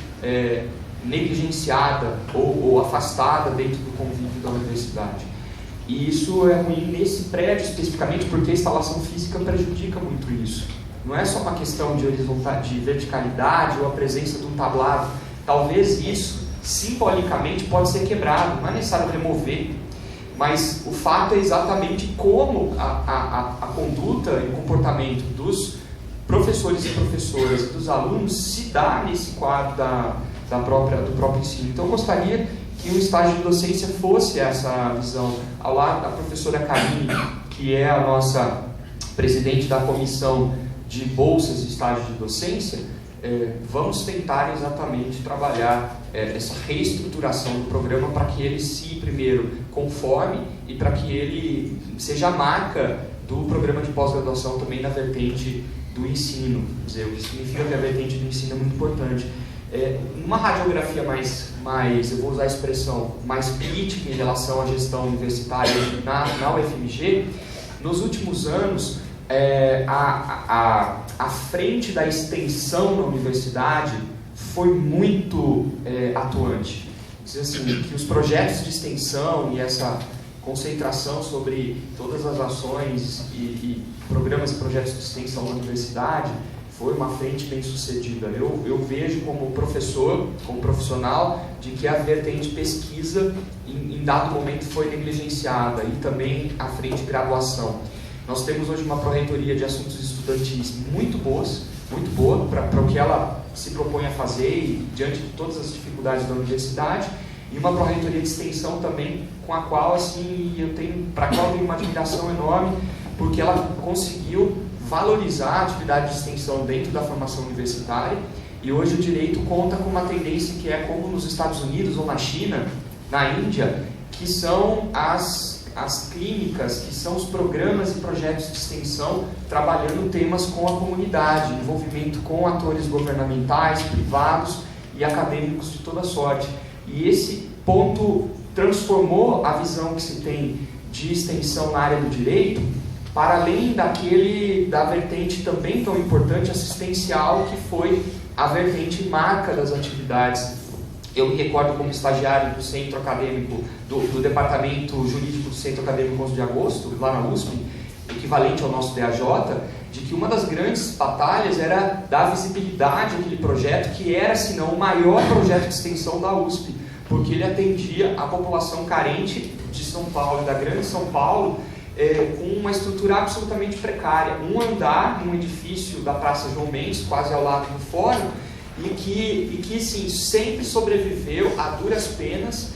negligenciada ou afastada dentro do convívio da universidade. E isso é ruim nesse prédio especificamente, porque a instalação física prejudica muito isso. Não é só uma questão de verticalidade ou a presença de um tablado. Talvez isso, simbolicamente, pode ser quebrado, não é necessário remover. Mas o fato é exatamente como a conduta e o comportamento dos professores e professoras e dos alunos se dá nesse quadro do próprio ensino. Então eu gostaria que o estágio de docência fosse essa visão. Ao lado da professora Karine, que é a nossa presidente da comissão de bolsas de estágio de docência, vamos tentar exatamente trabalhar essa reestruturação do programa para que ele se, primeiro, conforme e para que ele seja a marca do programa de pós-graduação também na vertente do ensino. Quer dizer, o que significa que a vertente do ensino é muito importante. Uma radiografia mais, eu vou usar a expressão, mais crítica em relação à gestão universitária na UFMG, nos últimos anos, a frente da extensão na universidade foi muito atuante. Dizer assim, que os projetos de extensão e essa concentração sobre todas as ações e programas e projetos de extensão na universidade foi uma frente bem sucedida. Eu vejo como professor, como profissional, de que a vertente pesquisa em dado momento foi negligenciada e também a frente de graduação. Nós temos hoje uma pró-reitoria de assuntos estudantis muito boa para o que ela se propõe a fazer e diante de todas as dificuldades da universidade, e uma pró-reitoria de extensão também com a qual assim eu tenho uma admiração enorme, porque ela conseguiu valorizar a atividade de extensão dentro da formação universitária, e hoje o direito conta com uma tendência que é como nos Estados Unidos ou na China, na Índia, que são as clínicas, que são os programas e projetos de extensão trabalhando temas com a comunidade, envolvimento com atores governamentais, privados e acadêmicos de toda sorte. E esse ponto transformou a visão que se tem de extensão na área do direito para além da vertente também tão importante assistencial, que foi a vertente marca das atividades. Eu me recordo como estagiário do centro acadêmico, do departamento jurídico do Centro Acadêmico 11 de Agosto, lá na USP, equivalente ao nosso DAJ, de que uma das grandes batalhas era dar visibilidade àquele projeto, que era, se não, o maior projeto de extensão da USP, porque ele atendia a população carente de São Paulo e da Grande São Paulo, com uma estrutura absolutamente precária. Um andar num edifício da Praça João Mendes, quase ao lado do fórum, e que sim, sempre sobreviveu a duras penas,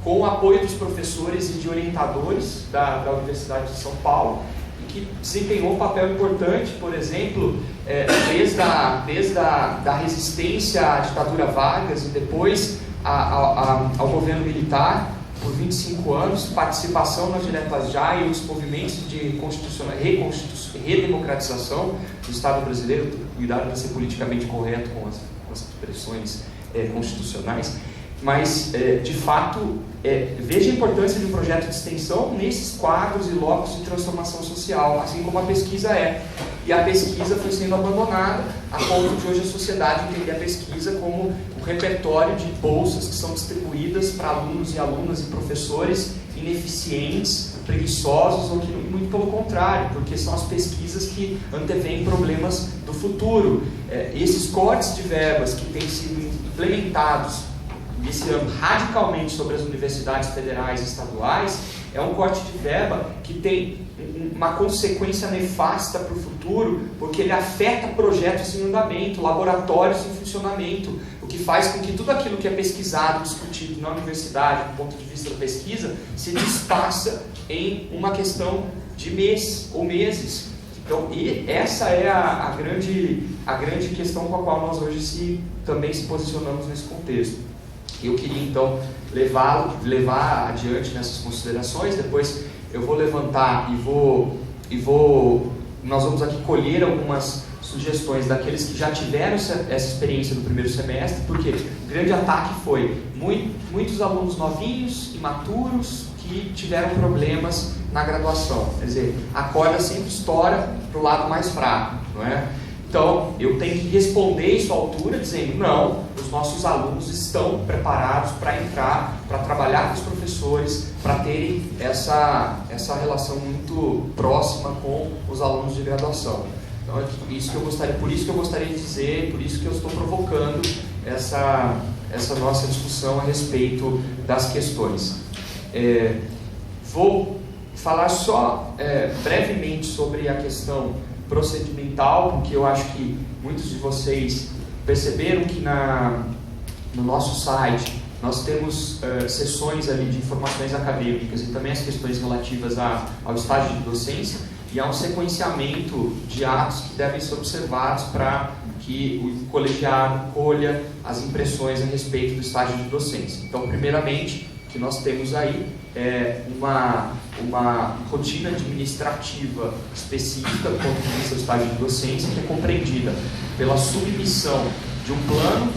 com o apoio dos professores e de orientadores da Universidade de São Paulo, e que desempenhou um papel importante, por exemplo, desde a resistência à ditadura Vargas e depois ao governo militar, por 25 anos, participação nas diretas já e os movimentos de redemocratização do Estado brasileiro, cuidado para ser politicamente correto com as expressões constitucionais, mas, de fato, veja a importância de um projeto de extensão nesses quadros e locos de transformação social, assim como a pesquisa é. E a pesquisa foi sendo abandonada, a ponto de hoje a sociedade entender a pesquisa como um repertório de bolsas que são distribuídas para alunos e alunas e professores ineficientes, preguiçosos, ou que muito pelo contrário, porque são as pesquisas que antevêm problemas do futuro. Esses cortes de verbas que têm sido implementados esse ano radicalmente sobre as universidades federais e estaduais, é um corte de verba que tem uma consequência nefasta para o futuro, porque ele afeta projetos em andamento, laboratórios em funcionamento, o que faz com que tudo aquilo que é pesquisado, discutido na universidade, do ponto de vista da pesquisa, se despaça em uma questão de mês ou meses. Então, e essa é a grande questão com a qual nós hoje também se posicionamos nesse contexto. Eu queria, então, levar adiante nessas considerações. Depois eu vou levantar nós vamos aqui colher algumas sugestões daqueles que já tiveram essa experiência no primeiro semestre, porque o grande ataque foi muitos alunos novinhos, imaturos, que tiveram problemas na graduação. Quer dizer, a corda sempre estoura para o lado mais fraco, não é? Então, eu tenho que responder isso à altura, dizendo, não, os nossos alunos estão preparados para entrar, para trabalhar com os professores, para terem essa relação muito próxima com os alunos de graduação. Então, por isso que eu gostaria de dizer, por isso que eu estou provocando essa nossa discussão a respeito das questões. Vou falar só brevemente sobre a questão procedimental, porque eu acho que muitos de vocês perceberam que no nosso site nós temos sessões ali de informações acadêmicas e também as questões relativas ao estágio de docência, e há um sequenciamento de atos que devem ser observados para que o colegiado colha as impressões a respeito do estágio de docência. Então, primeiramente, o que nós temos aí é uma rotina administrativa específica do ponto de vista do estágio de docência, que é compreendida pela submissão de um plano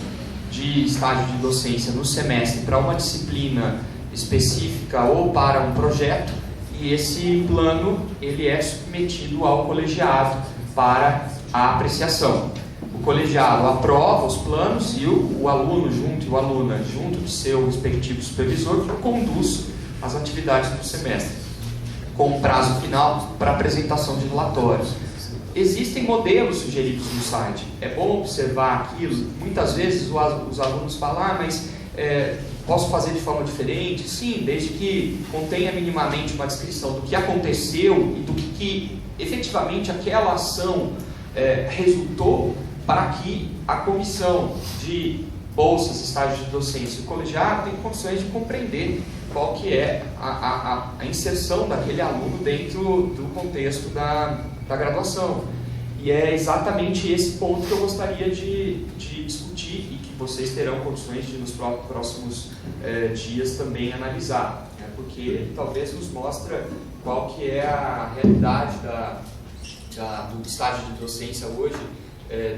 de estágio de docência no semestre para uma disciplina específica ou para um projeto, e esse plano ele é submetido ao colegiado para a apreciação. O colegiado aprova os planos e o aluno junto e o aluna junto de seu respectivo supervisor conduz as atividades do semestre, com um prazo final para apresentação de relatórios. Existem modelos sugeridos no site, é bom observar aquilo. Muitas vezes os alunos falam, mas posso fazer de forma diferente? Sim, desde que contenha minimamente uma descrição do que aconteceu e do que efetivamente aquela ação resultou, para que a comissão de bolsas, estágios de docência e o colegiado tenha condições de compreender qual que é a inserção daquele aluno dentro do contexto da graduação. E é exatamente esse ponto que eu gostaria de discutir e que vocês terão condições de nos próximos dias também analisar, né? Porque talvez nos mostra qual que é a realidade do estágio de docência hoje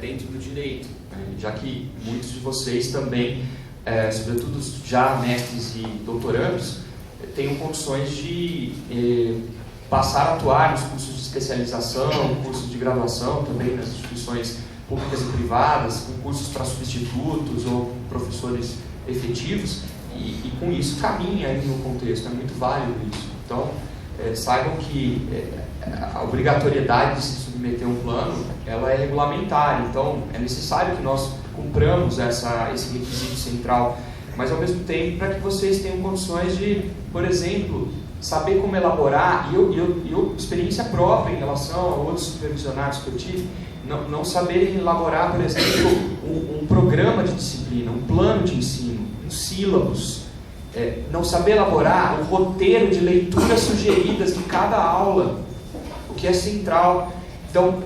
dentro do direito, né? Já que muitos de vocês também, sobretudo já mestres e doutorandos, tenham condições de passar a atuar nos cursos de especialização, cursos de graduação também nas instituições públicas e privadas, com cursos para substitutos ou professores efetivos, e com isso caminha aí no contexto, é muito válido isso. Então, saibam que a obrigatoriedade de se submeter a um plano, ela é regulamentar, então é necessário que nós cumpramos esse requisito central, mas ao mesmo tempo para que vocês tenham condições de, por exemplo, saber como elaborar, e eu experiência própria em relação a outros supervisionados que eu tive, não saberem elaborar, por exemplo, um programa de disciplina, um plano de ensino, um sílabus, não saber elaborar o roteiro de leituras sugeridas de cada aula, o que é central. Então,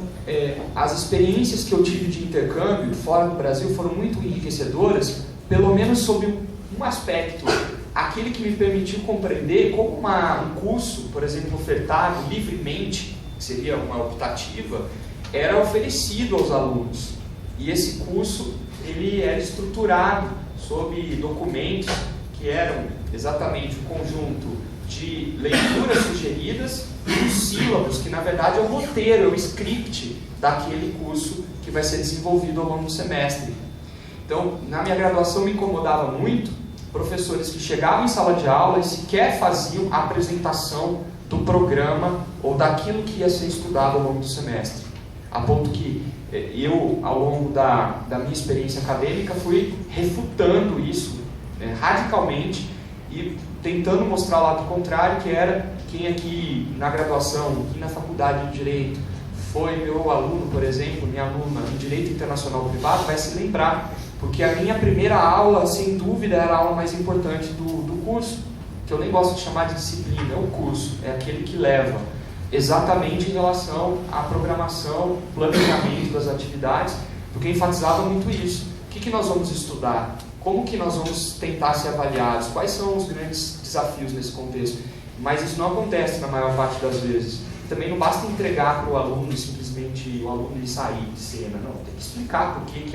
as experiências que eu tive de intercâmbio fora do Brasil foram muito enriquecedoras, pelo menos sob um aspecto, aquele que me permitiu compreender como um curso, por exemplo, ofertado livremente, que seria uma optativa, era oferecido aos alunos. E esse curso ele era estruturado sob documentos que eram exatamente o conjunto de leituras sugeridas e os sílabos, que na verdade é o roteiro, é o script daquele curso que vai ser desenvolvido ao longo do semestre. Então, na minha graduação me incomodava muito professores que chegavam em sala de aula e sequer faziam a apresentação do programa ou daquilo que ia ser estudado ao longo do semestre. A ponto que eu, ao longo da minha experiência acadêmica, fui refutando isso radicalmente e tentando mostrar o lado contrário, que era quem aqui na graduação, aqui na faculdade de Direito, foi meu aluno, por exemplo, minha aluna em Direito Internacional Privado, vai se lembrar, porque a minha primeira aula, sem dúvida, era a aula mais importante do curso, que eu nem gosto de chamar de disciplina, é o curso, é aquele que leva exatamente em relação à programação, planejamento das atividades, porque enfatizava muito isso. O que nós vamos estudar? Como que nós vamos tentar ser avaliados? Quais são os grandes desafios nesse contexto? Mas isso não acontece na maior parte das vezes. Também não basta entregar para o aluno e simplesmente o aluno ele sair de cena. Não, tem que explicar por que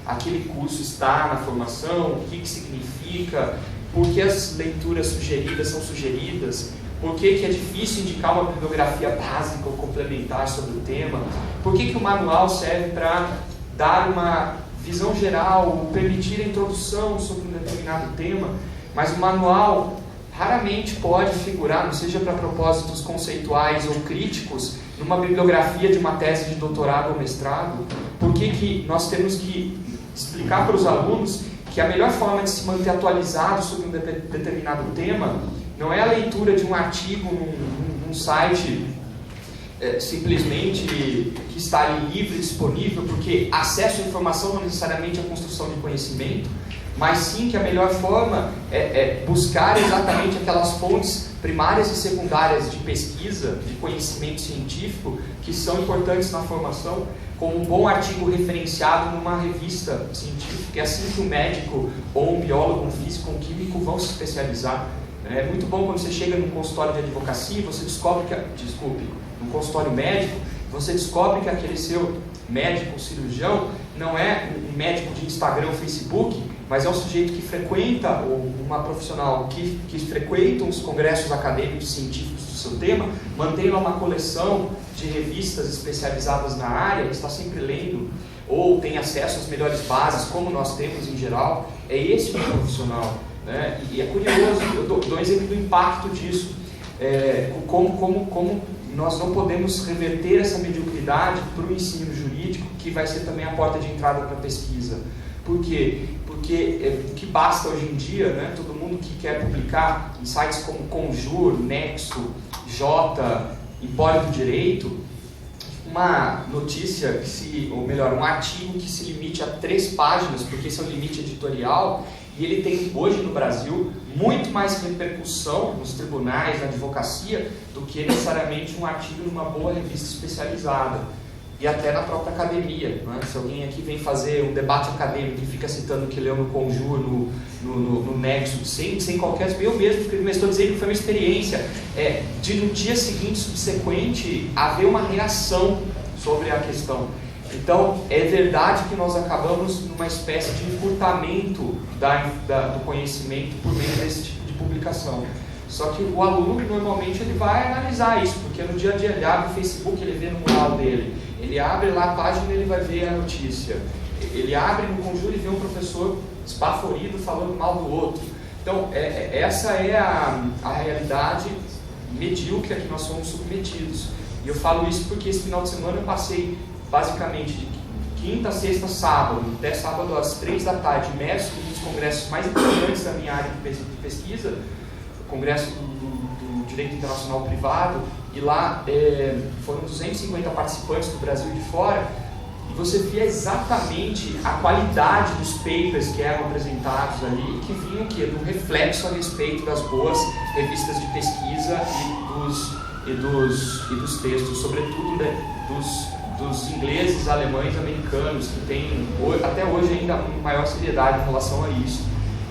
aquele curso está na formação, o que significa, por que as leituras sugeridas são sugeridas, por que é difícil indicar uma bibliografia básica ou complementar sobre o tema, por que o manual serve para dar uma visão geral, permitir a introdução sobre um determinado tema, mas o manual raramente pode figurar, não seja para propósitos conceituais ou críticos, numa bibliografia de uma tese de doutorado ou mestrado. Por que nós temos que explicar para os alunos que a melhor forma de se manter atualizado sobre um determinado tema não é a leitura de um artigo num site simplesmente que está ali livre, disponível, porque acesso à informação não necessariamente é a construção de conhecimento, mas sim que a melhor forma é buscar exatamente aquelas fontes primárias e secundárias de pesquisa, de conhecimento científico, que são importantes na formação, como um bom artigo referenciado numa revista científica. É assim que um médico, ou um biólogo, um físico, um químico vão se especializar. É muito bom quando você chega num consultório de advocacia, você descobre num consultório médico, você descobre que aquele seu médico ou cirurgião não é um médico de Instagram ou Facebook, mas é um sujeito que frequenta, ou uma profissional que frequenta os congressos acadêmicos científicos do seu tema, mantém lá uma coleção de revistas especializadas na área, está sempre lendo, ou tem acesso às melhores bases, como nós temos em geral. É esse o profissional, né? E é curioso, eu dou um exemplo do impacto disso, como nós não podemos reverter essa mediocridade para o ensino jurídico, que vai ser também a porta de entrada para a pesquisa. Por quê? Porque o que basta hoje em dia, né, todo mundo que quer publicar em sites como Conjur, Nexo, Jota, Empório do Direito, uma notícia, ou melhor, um artigo que se limite a 3 páginas, porque esse é o limite editorial, e ele tem hoje no Brasil muito mais repercussão nos tribunais, na advocacia, do que necessariamente um artigo numa boa revista especializada. E até na própria academia, né? Se alguém aqui vem fazer um debate acadêmico e fica citando o que leu no Conjur, no Nexo, sem qualquer... Eu mesmo estou dizendo que foi uma experiência de no dia seguinte, subsequente, haver uma reação sobre a questão. Então, é verdade que nós acabamos numa espécie de encurtamento do conhecimento por meio desse tipo de publicação. Só que o aluno, normalmente, ele vai analisar isso, porque no dia a dia ele abre o Facebook, ele vê no mural dele, ele abre lá a página e ele vai ver a notícia, ele abre no Conjur e vê um professor esbaforido falando mal do outro. Então, essa é a realidade medíocre a que nós somos submetidos. E eu falo isso porque esse final de semana eu passei basicamente de quinta, sexta, sábado, até sábado às 3 da tarde, imerso em um dos congressos mais importantes da minha área de pesquisa, o Congresso do Direito Internacional Privado, e lá foram 250 participantes do Brasil e de fora, e você via exatamente a qualidade dos papers que eram apresentados ali, que vinham do reflexo a respeito das boas revistas de pesquisa e dos textos, sobretudo dos ingleses, alemães, americanos, que têm até hoje ainda maior seriedade em relação a isso.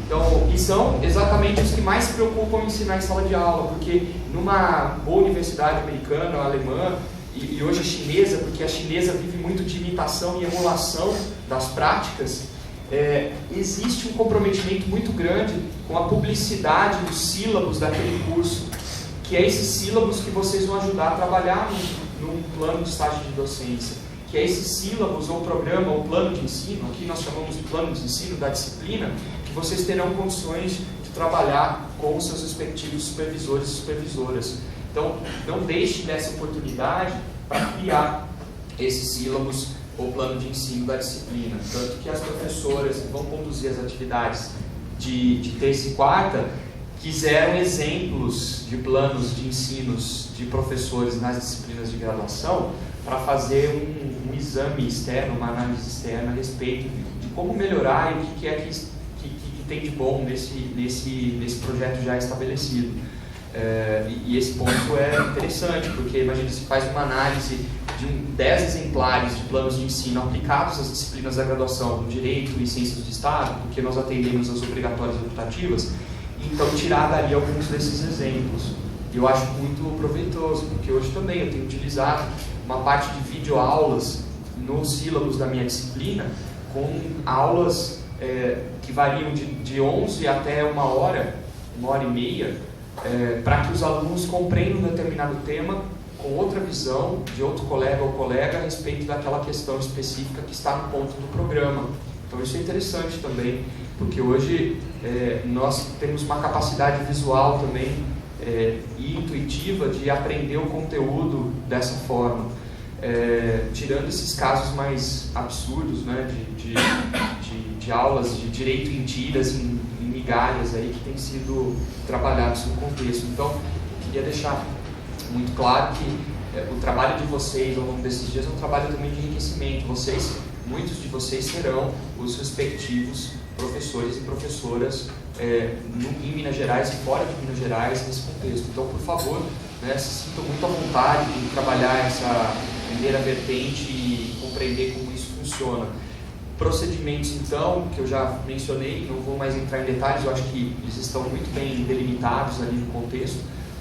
Então, e são exatamente os que mais se preocupam em ensinar em sala de aula, porque numa boa universidade americana, alemã, e hoje chinesa, porque a chinesa vive muito de imitação e emulação das práticas, existe um comprometimento muito grande com a publicidade dos sílabos daquele curso, que é esses sílabos que vocês vão ajudar a trabalhar num plano de estágio de docência, que é esses sílabos ou programa ou plano de ensino, aqui nós chamamos de plano de ensino da disciplina, que vocês terão condições de trabalhar com os seus respectivos supervisores e supervisoras. Então, não deixe dessa oportunidade para criar esses sílabos ou plano de ensino da disciplina. Tanto que as professoras que vão conduzir as atividades de terça e quarta quiseram exemplos de planos de ensinos de professores nas disciplinas de graduação para fazer um exame externo, uma análise externa a respeito de como melhorar e o que é que tem de bom nesse projeto já estabelecido. E esse ponto é interessante, porque imagina, se faz uma análise de 10 exemplares de planos de ensino aplicados às disciplinas da graduação, no Direito e Ciências do Estado, porque nós atendemos as obrigatórias optativas, então tirar dali alguns desses exemplos. E eu acho muito proveitoso, porque hoje também eu tenho utilizado uma parte de videoaulas nos sílabos da minha disciplina, com aulas que variam de 11 até 1 hora, 1h30, para que os alunos compreendam um determinado tema com outra visão de outro colega ou colega a respeito daquela questão específica que está no ponto do programa. Então isso é interessante também, porque hoje nós temos uma capacidade visual também e intuitiva de aprender o conteúdo dessa forma, tirando esses casos mais absurdos, né, de aulas de direito em tiras, em migalhas aí, que têm sido trabalhados no contexto. Então, eu queria deixar muito claro que o trabalho de vocês ao longo desses dias é um trabalho também de enriquecimento. Muitos de vocês serão os respectivos professores e professoras em Minas Gerais e fora de Minas Gerais nesse contexto. Então, por favor, se sintam muito à vontade de trabalhar essa primeira vertente e compreender como isso funciona. Procedimentos, então, que eu já mencionei, não vou mais entrar em detalhes, eu acho que eles estão muito bem delimitados ali no contexto.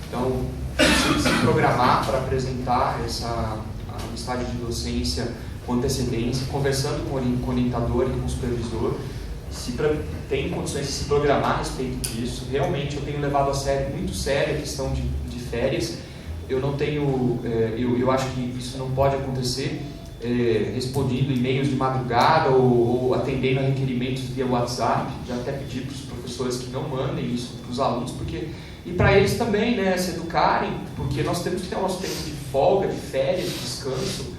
Então, se programar para apresentar o estágio de docência com antecedência, conversando com o orientador e com o supervisor, se tem condições de se programar a respeito disso. Realmente eu tenho levado a sério, muito sério, a questão de férias. Eu não tenho, eu acho que isso não pode acontecer respondendo e-mails de madrugada ou atendendo a requerimentos via WhatsApp. Já até pedi para os professores que não mandem isso para os alunos, porque e para eles também, né, se educarem, porque nós temos que ter o nosso tempo de folga, de férias, de descanso.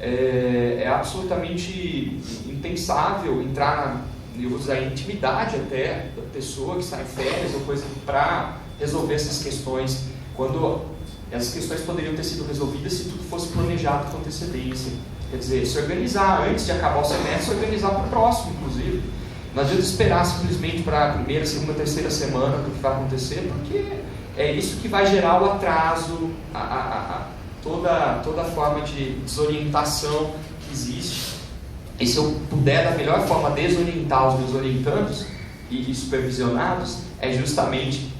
É absolutamente impensável entrar eu vou usar intimidade até da pessoa que está em férias ou coisa para resolver essas questões, quando essas questões poderiam ter sido resolvidas se tudo fosse planejado com antecedência. Quer dizer, se organizar antes de acabar o semestre, se organizar para o próximo, inclusive. Não adianta esperar simplesmente para a primeira, segunda, terceira semana do que vai acontecer, porque é isso que vai gerar o atraso, toda a forma de desorientação que existe. E se eu puder, da melhor forma, desorientar os meus orientandos e supervisionados, é justamente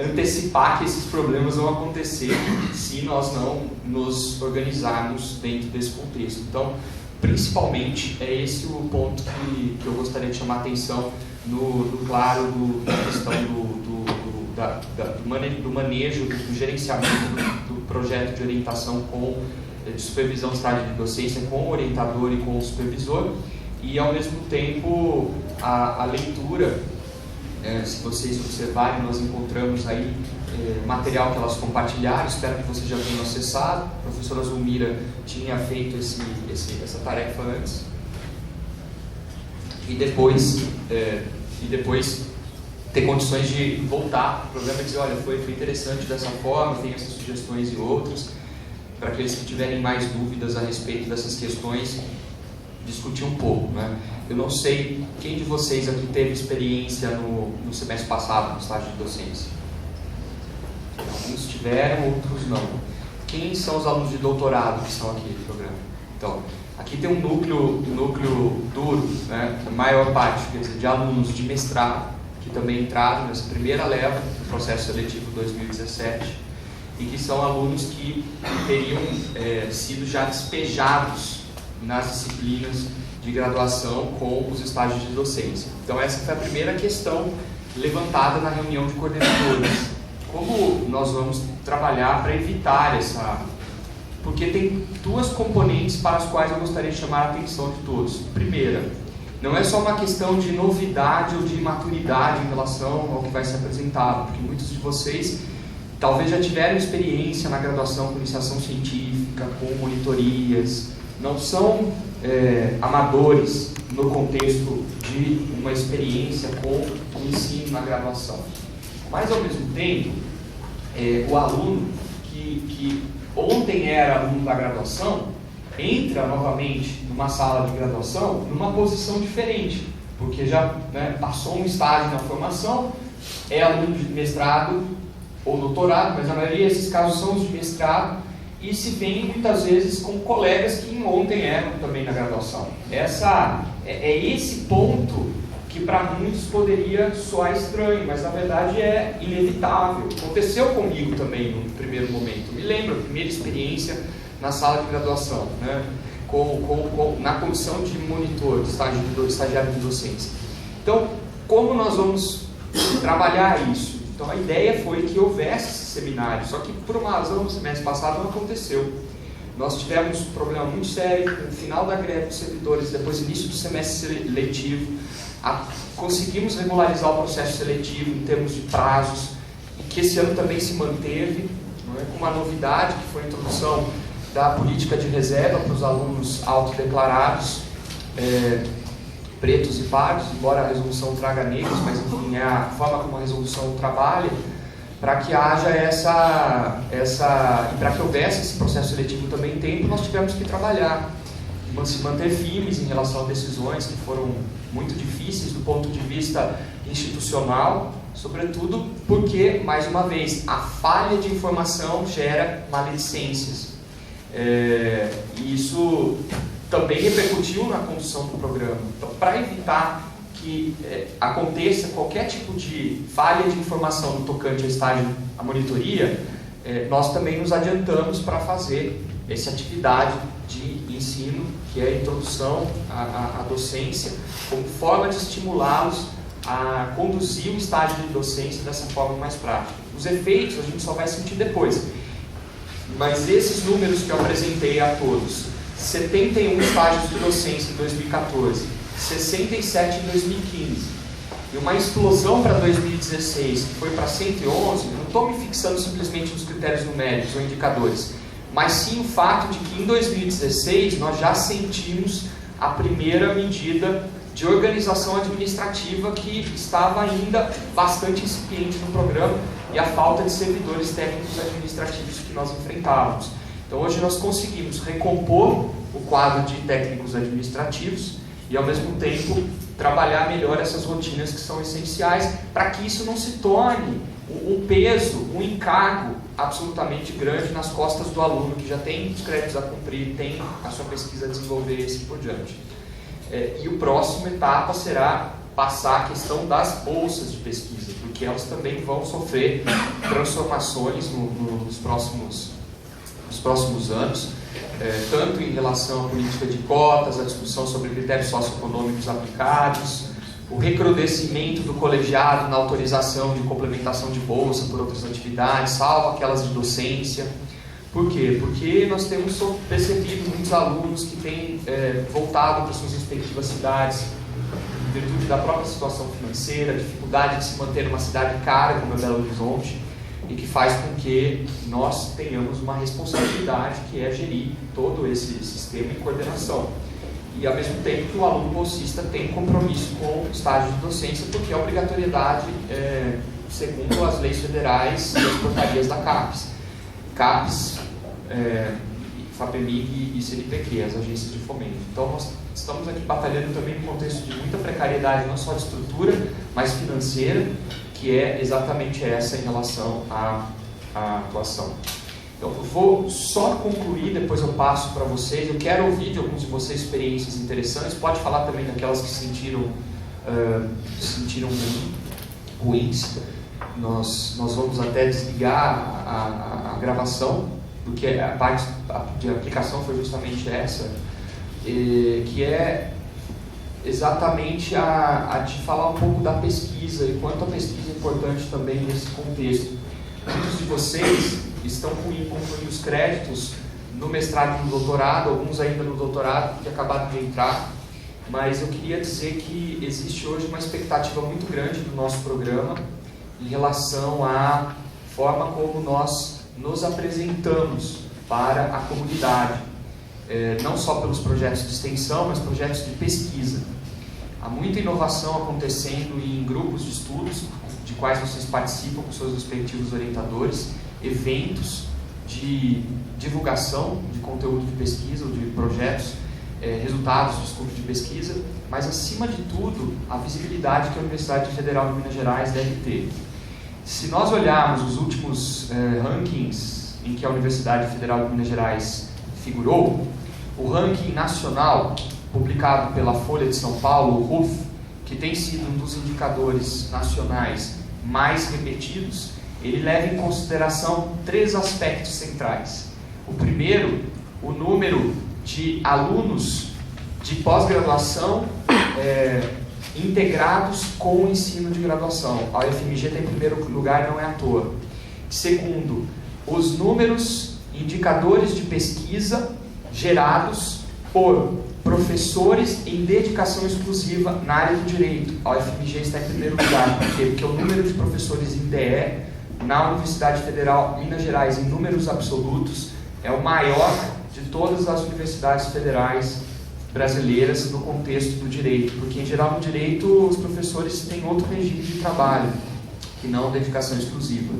antecipar que esses problemas vão acontecer se nós não nos organizarmos dentro desse contexto. Então, principalmente, é esse o ponto que eu gostaria de chamar a atenção claro da questão do manejo, do gerenciamento do projeto de orientação de supervisão de estágio de docência com o orientador e com o supervisor, e ao mesmo tempo a leitura, se vocês observarem, nós encontramos aí material que elas compartilharam, espero que vocês já tenham acessado. A professora Zulmira tinha feito essa tarefa antes, e depois ter condições de voltar para o programa e dizer, olha, foi interessante dessa forma, tem essas sugestões e outras, para aqueles que tiverem mais dúvidas a respeito dessas questões, discutir um pouco, né? Eu não sei quem de vocês aqui teve experiência no semestre passado no estágio de docência. Alguns tiveram, outros não. Quem são os alunos de doutorado que estão aqui no programa? Então, aqui tem um núcleo duro, né? A maior parte, quer dizer, de alunos de mestrado que também entraram nessa primeira leva do processo seletivo 2017. E que são alunos que teriam sido já despejados nas disciplinas de graduação com os estágios de docência. Então essa foi a primeira questão levantada na reunião de coordenadores. Como nós vamos trabalhar para evitar porque tem duas componentes para as quais eu gostaria de chamar a atenção de todos. Primeira, não é só uma questão de novidade ou de imaturidade em relação ao que vai ser apresentado, porque muitos de vocês talvez já tiveram experiência na graduação com iniciação científica, com monitorias, não são amadores no contexto de uma experiência com o ensino na graduação. Mas, ao mesmo tempo, o aluno que ontem era aluno da graduação, entra novamente numa sala de graduação numa posição diferente, porque já passou um estágio na formação, é aluno de mestrado ou doutorado, mas na maioria desses casos são os de mestrado, e se vem muitas vezes com colegas que ontem eram também na graduação. Esse ponto que para muitos poderia soar estranho, mas na verdade é inevitável. Aconteceu comigo também no primeiro momento. Me lembro, a primeira experiência na sala de graduação, né? Na condição de monitor, estagiário de docência. Então, como nós vamos trabalhar isso? Então a ideia foi que houvesse esse seminário, só que por uma razão no semestre passado não aconteceu. Nós tivemos um problema muito sério com o final da greve dos servidores, depois início do semestre seletivo. Conseguimos regularizar o processo seletivo em termos de prazos, e que esse ano também se manteve, com uma novidade que foi a introdução da política de reserva para os alunos autodeclarados, pretos e pardos, embora a resolução traga negros, mas enfim, é a forma como a resolução trabalha, para que haja e para que houvesse esse processo seletivo também em tempo, nós tivemos que trabalhar, se manter firmes em relação a decisões que foram muito difíceis do ponto de vista institucional, sobretudo porque, mais uma vez, a falha de informação gera maledicências. E isso também repercutiu na condução do programa. Então, para evitar que aconteça qualquer tipo de falha de informação no tocante ao estágio, à monitoria, nós também nos adiantamos para fazer essa atividade de ensino, que é a introdução à docência, como forma de estimulá-los a conduzir o estágio de docência dessa forma mais prática. Os efeitos a gente só vai sentir depois, mas esses números que eu apresentei a todos, 71 estágios de docência em 2014, 67 em 2015, e uma explosão para 2016, que foi para 111, não estou me fixando simplesmente nos critérios numéricos ou indicadores, mas sim o fato de que em 2016 nós já sentimos a primeira medida de organização administrativa que estava ainda bastante incipiente no programa e a falta de servidores técnicos administrativos que nós enfrentávamos. Então hoje nós conseguimos recompor o quadro de técnicos administrativos e ao mesmo tempo trabalhar melhor essas rotinas que são essenciais para que isso não se torne um peso, um encargo absolutamente grande nas costas do aluno que já tem os créditos a cumprir, tem a sua pesquisa a desenvolver e assim por diante. E o próximo etapa será passar a questão das bolsas de pesquisa, porque elas também vão sofrer transformações nos próximos anos, tanto em relação à política de cotas, a discussão sobre critérios socioeconômicos aplicados, o recrudescimento do colegiado na autorização de complementação de bolsa por outras atividades, salvo aquelas de docência. Por quê? Porque nós temos percebido muitos alunos que têm voltado para suas respectivas cidades em virtude da própria situação financeira, dificuldade de se manter numa cidade cara como é Belo Horizonte, e que faz com que nós tenhamos uma responsabilidade que é gerir todo esse sistema em coordenação. E ao mesmo tempo que o aluno bolsista tem compromisso com o estágio de docência, porque é obrigatoriedade segundo as leis federais e as portarias da CAPES, FAPEMIG e CNPq, as agências de fomento. Então nós estamos aqui batalhando também no contexto de muita precariedade, não só de estrutura, mas financeira, que é exatamente essa em relação à atuação. Então eu vou só concluir, depois eu passo para vocês. Eu quero ouvir de alguns de vocês experiências interessantes, pode falar também daquelas que se sentiram ruins. Nós vamos até desligar a gravação, porque a parte de aplicação foi justamente essa, que é exatamente a de falar um pouco da pesquisa e quanto a pesquisa é importante também nesse contexto. Muitos de vocês estão concluindo os créditos no mestrado e no doutorado, alguns ainda no doutorado, que acabaram de entrar, mas eu queria dizer que existe hoje uma expectativa muito grande do nosso programa em relação à forma como nós nos apresentamos para a comunidade, não só pelos projetos de extensão, mas projetos de pesquisa. Há muita inovação acontecendo em grupos de estudos, de quais vocês participam com seus respectivos orientadores, eventos de divulgação de conteúdo de pesquisa ou de projetos, resultados de estudo de pesquisa, mas acima de tudo, a visibilidade que a Universidade Federal de Minas Gerais deve ter. Se nós olharmos os últimos rankings em que a Universidade Federal de Minas Gerais figurou, o ranking nacional, publicado pela Folha de São Paulo, o RUF, que tem sido um dos indicadores nacionais mais repetidos, ele leva em consideração 3 aspectos centrais. O primeiro, o número de alunos de pós-graduação integrados com o ensino de graduação. A UFMG está em primeiro lugar, não é à toa. Segundo, os números, indicadores de pesquisa gerados por professores em dedicação exclusiva na área do direito. A UFMG está em primeiro lugar. Por quê? Porque o número de professores em DE na Universidade Federal de Minas Gerais, em números absolutos, é o maior de todas as universidades federais brasileiras no contexto do direito, porque em geral no direito os professores têm outro regime de trabalho, que não dedicação exclusiva,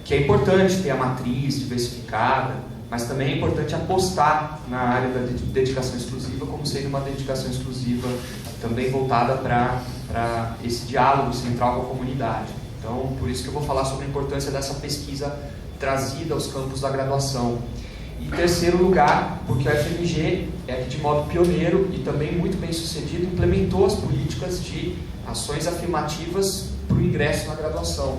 que é importante ter a matriz diversificada, mas também é importante apostar na área da dedicação exclusiva como sendo uma dedicação exclusiva também voltada para esse diálogo central com a comunidade. Então, por isso que eu vou falar sobre a importância dessa pesquisa trazida aos campos da graduação. E em terceiro lugar, porque a UFMG é que de modo pioneiro e também muito bem sucedido implementou as políticas de ações afirmativas para o ingresso na graduação.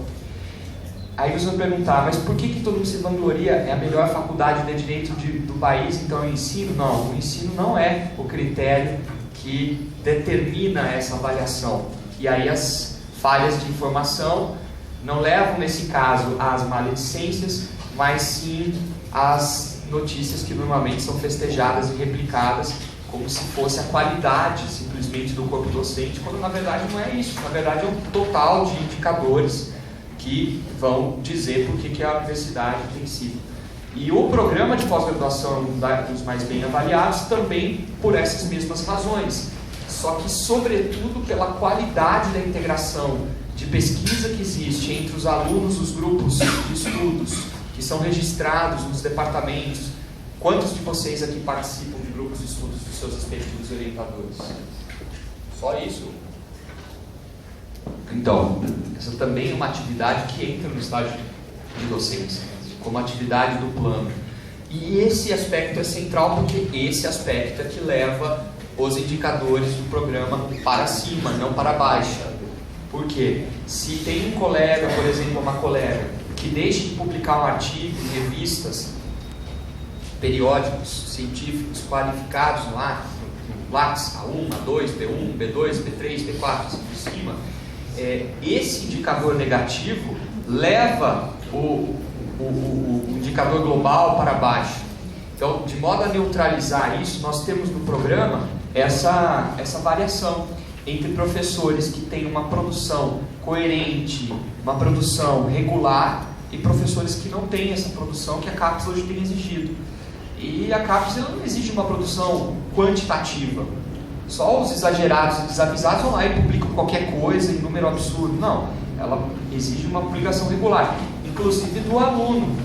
Aí você vai perguntar, mas por que todo mundo se vangloria? É a melhor faculdade de direito do país, então o ensino? Não, o ensino não é o critério que determina essa avaliação. E aí as falhas de informação não levam, nesse caso, às maledicências, mas sim às notícias que normalmente são festejadas e replicadas como se fosse a qualidade simplesmente do corpo docente, quando na verdade não é isso. Na verdade é um total de indicadores que vão dizer por que a universidade tem sido. E o programa de pós-graduação dos mais bem avaliados também por essas mesmas razões. Só que, sobretudo, pela qualidade da integração de pesquisa que existe entre os alunos dos grupos de estudos que são registrados nos departamentos. Quantos de vocês aqui participam de grupos de estudos dos seus respectivos orientadores? Só isso? Então, essa também é uma atividade que entra no estágio de docência, como atividade do plano. E esse aspecto é central porque esse aspecto é que leva os indicadores do programa para cima, não para baixo. Por quê? Se tem um colega, por exemplo, uma colega, que deixa de publicar um artigo em revistas, periódicos científicos qualificados lá, no Lattes, A1, A2, B1, B2, B3, B4, assim por cima, esse indicador negativo leva o indicador global para baixo. Então, de modo a neutralizar isso, nós temos no programa essa variação entre professores que têm uma produção coerente, uma produção regular, e professores que não têm essa produção que a CAPES hoje tem exigido. E a CAPES não exige uma produção quantitativa. Só os exagerados e desavisados vão lá e publicam qualquer coisa em número absurdo. Não, ela exige uma publicação regular, inclusive do aluno,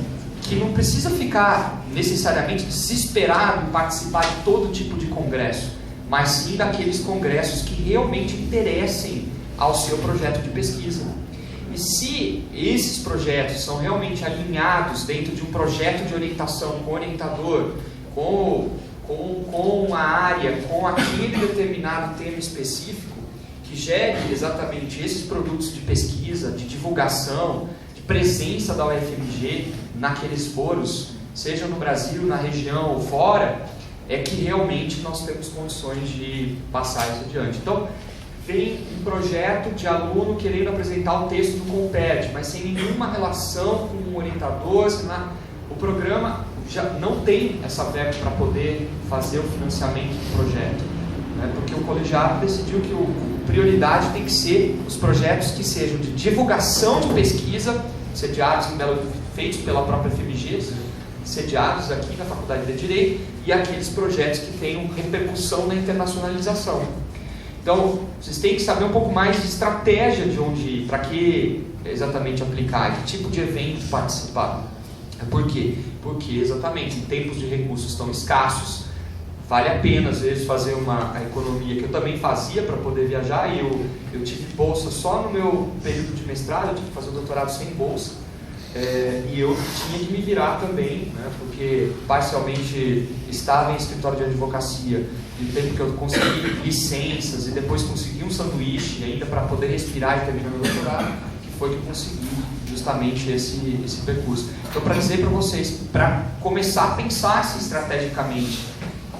que não precisa ficar necessariamente desesperado em participar de todo tipo de congresso, mas sim daqueles congressos que realmente interessem ao seu projeto de pesquisa. E se esses projetos são realmente alinhados dentro de um projeto de orientação com o orientador, com a área, com aquele determinado tema específico, que gere exatamente esses produtos de pesquisa, de divulgação, de presença da UFMG naqueles foros, seja no Brasil, na região ou fora, é que realmente nós temos condições de passar isso adiante. Então, tem um projeto de aluno querendo apresentar o texto do Comped, mas sem nenhuma relação com o orientador, o programa já não tem essa verba para poder fazer o financiamento do projeto, né? Porque o colegiado decidiu que a prioridade tem que ser os projetos que sejam de divulgação de pesquisa, sediados feitos pela própria FMG, sediados aqui na Faculdade de Direito, e aqueles projetos que tenham repercussão na internacionalização. Então, vocês têm que saber um pouco mais de estratégia de onde ir, para que exatamente aplicar, que tipo de evento participar. Por quê? Porque exatamente em tempos de recursos tão escassos, vale a pena às vezes fazer a economia que eu também fazia para poder viajar, e eu tive bolsa só no meu período de mestrado, eu tive que fazer o doutorado sem bolsa. E eu tinha que me virar também, né, porque parcialmente estava em escritório de advocacia, e o tempo que eu consegui licenças e depois consegui um sanduíche ainda para poder respirar e terminar meu doutorado, que foi que eu consegui justamente esse percurso. Então, para dizer para vocês, para começar a pensar assim, estrategicamente,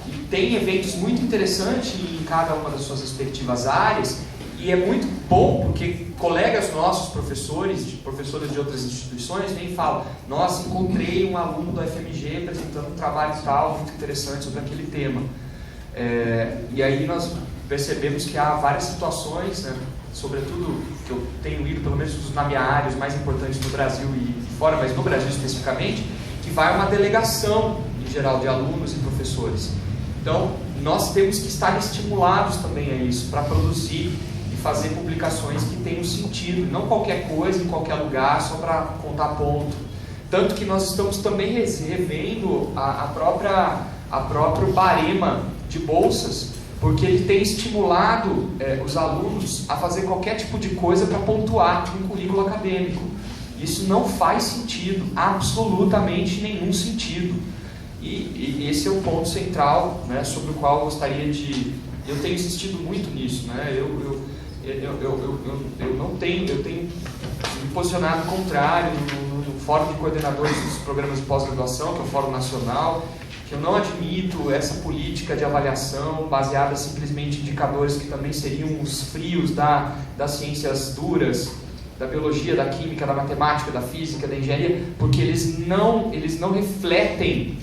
e tem eventos muito interessantes em cada uma das suas respectivas áreas, e é muito bom porque colegas nossos, professores de outras instituições, vêm e falam: nossa, encontrei um aluno da FMG apresentando um trabalho tal, muito interessante sobre aquele tema. E aí nós percebemos que há várias situações, né, sobretudo que eu tenho lido, pelo menos na minha área, os mais importantes no Brasil e fora, mas no Brasil especificamente, que vai uma delegação, em geral, de alunos e professores. Então, nós temos que estar estimulados também a isso, para produzir fazer publicações que tenham sentido, não qualquer coisa, em qualquer lugar, só para contar ponto. Tanto que nós estamos também revendo a próprio barema de bolsas, porque ele tem estimulado os alunos a fazer qualquer tipo de coisa para pontuar no currículo acadêmico. Isso não faz sentido, absolutamente nenhum sentido. E esse é o ponto central, né, sobre o qual eu gostaria de... Eu tenho insistido muito nisso, né? Eu tenho me posicionado contrário no Fórum de Coordenadores dos Programas de Pós-Graduação, que é o Fórum Nacional, que eu não admito essa política de avaliação baseada simplesmente em indicadores que também seriam os frios das ciências duras, da biologia, da química, da matemática, da física, da engenharia, porque eles não refletem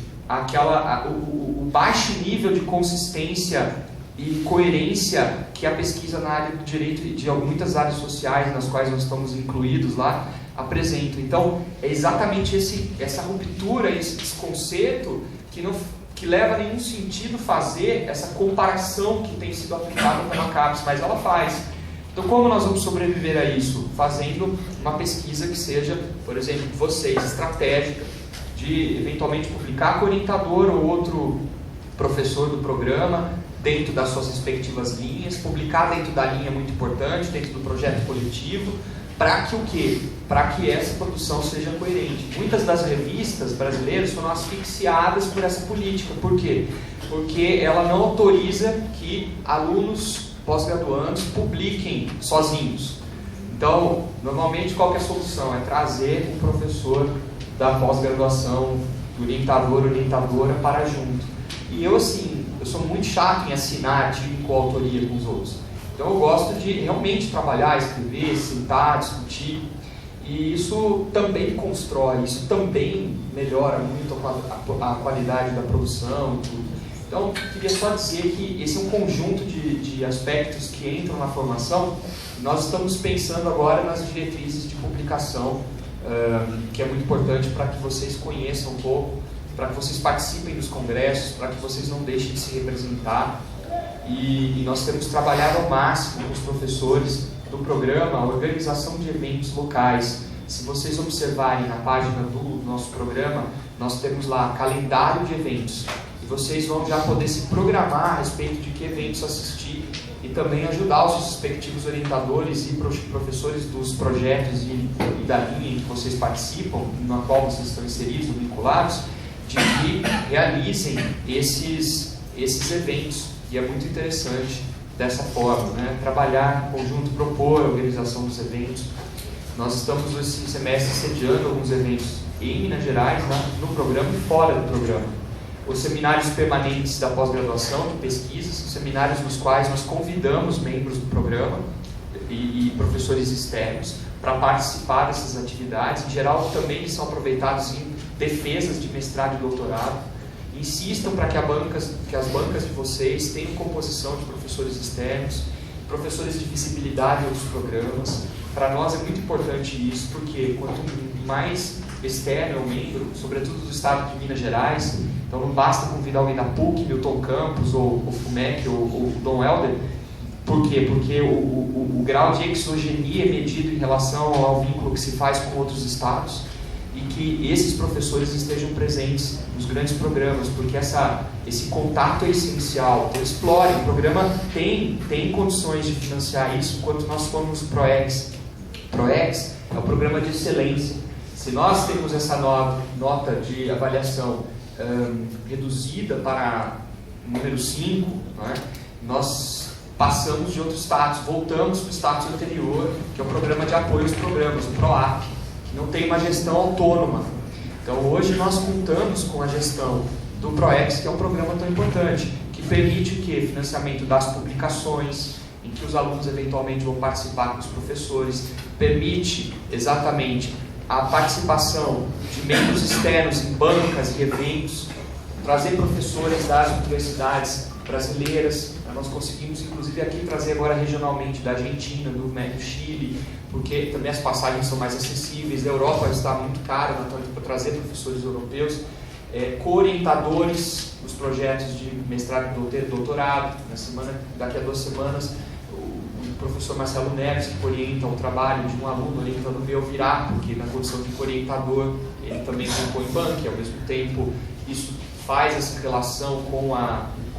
o baixo nível de consistência e coerência que a pesquisa na área do direito e de muitas áreas sociais nas quais nós estamos incluídos lá apresenta. Então, é exatamente essa ruptura, esse desconcerto que leva a nenhum sentido fazer essa comparação que tem sido aplicada pela CAPES, mas ela faz. Então, como nós vamos sobreviver a isso? Fazendo uma pesquisa que seja, por exemplo, vocês, estratégica, de eventualmente publicar com o orientador ou outro professor do programa, dentro das suas respectivas linhas, publicar dentro da linha muito importante, dentro do projeto coletivo, para que o quê? Para que essa produção seja coerente. Muitas das revistas brasileiras foram asfixiadas por essa política. Por quê? Porque ela não autoriza que alunos pós-graduandos publiquem sozinhos. Então, normalmente, qual que é a solução? É trazer o professor da pós-graduação, orientador, orientadora, para junto. E eu sou muito chato em assinar artigo em coautoria com os outros. Então, eu gosto de realmente trabalhar, escrever, sentar, discutir. E isso também constrói, isso também melhora muito a qualidade da produção e tudo. Então, queria só dizer que esse é um conjunto de aspectos que entram na formação. Nós estamos pensando agora nas diretrizes de publicação, que é muito importante para que vocês conheçam um pouco, para que vocês participem dos congressos, para que vocês não deixem de se representar. E nós temos trabalhado ao máximo com os professores do programa a organização de eventos locais. Se vocês observarem na página do nosso programa, nós temos lá calendário de eventos. E vocês vão já poder se programar a respeito de que eventos assistir e também ajudar os respectivos orientadores e professores dos projetos e da linha em que vocês participam, na qual vocês estão inseridos ou vinculados, de que realizem esses eventos. E é muito interessante dessa forma, né? Trabalhar em conjunto, propor a organização dos eventos. Nós estamos esse semestre sediando alguns eventos em Minas Gerais, no programa e fora do programa. Os seminários permanentes da pós-graduação de pesquisas, seminários nos quais nós convidamos membros do programa e professores externos para participar dessas atividades. Em geral, também eles são aproveitados em defesas de mestrado e doutorado. Insistam para que as bancas de vocês tenham composição de professores externos, professores de visibilidade em outros programas. Para nós é muito importante isso, porque quanto mais externo é o membro, sobretudo do estado de Minas Gerais, então não basta convidar alguém da PUC, Milton Campos, ou FUMEC, ou Dom Helder. Por quê? Porque o grau de exogenia é medido em relação ao vínculo que se faz com outros estados, e que esses professores estejam presentes nos grandes programas, porque esse contato é essencial. Então explorem, o programa tem condições de financiar isso, enquanto nós formos PROEX. PROEX é o programa de excelência. Se nós temos essa nota de avaliação reduzida para número 5, né, nós passamos de outro status, voltamos para o status anterior, que é o programa de apoio aos programas, o PROAP, que não tem uma gestão autônoma. Então hoje nós contamos com a gestão do PROEX, que é um programa tão importante, que permite o quê? Financiamento das publicações, em que os alunos eventualmente vão participar com os professores, permite exatamente a participação de membros externos em bancas e eventos, trazer professores das universidades brasileiras. Nós conseguimos, inclusive, aqui trazer agora regionalmente da Argentina, do Chile, porque também as passagens são mais acessíveis. A Europa está muito cara, então para trazer professores europeus, co-orientadores dos projetos de mestrado e doutorado. Daqui a 2 semanas, o professor Marcelo Neves, que orienta o trabalho de um aluno orientando o meu, virá, porque na condição de co-orientador ele também compõe banca, e ao mesmo tempo isso faz essa relação com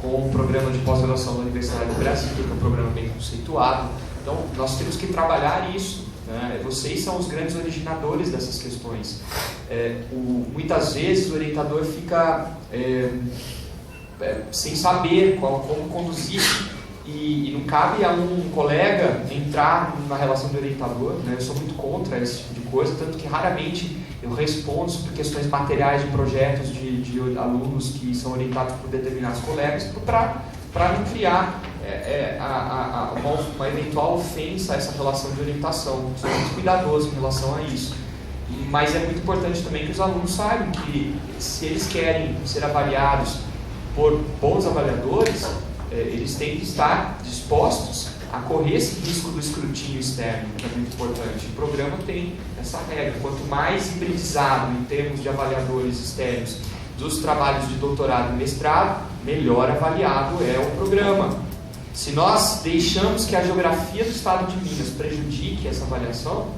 o programa de pós-graduação da Universidade do Brasil, que é um programa bem conceituado. Então, nós temos que trabalhar isso, né? Vocês são os grandes originadores dessas questões. Muitas vezes o orientador fica sem saber como conduzir, e não cabe a um colega entrar na relação do orientador, né? Eu sou muito contra esse tipo de coisa, tanto que raramente eu respondo sobre questões materiais de projetos de alunos que são orientados por determinados colegas, para não criar uma eventual ofensa a essa relação de orientação. Sou muito cuidadoso em relação a isso. Mas é muito importante também que os alunos saibam que, se eles querem ser avaliados por bons avaliadores, eles têm que estar dispostos a correr esse risco do escrutínio externo, que é muito importante. O programa tem essa regra: quanto mais hibridizado em termos de avaliadores externos dos trabalhos de doutorado e mestrado, melhor avaliado é o programa. Se nós deixamos que a geografia do estado de Minas prejudique essa avaliação,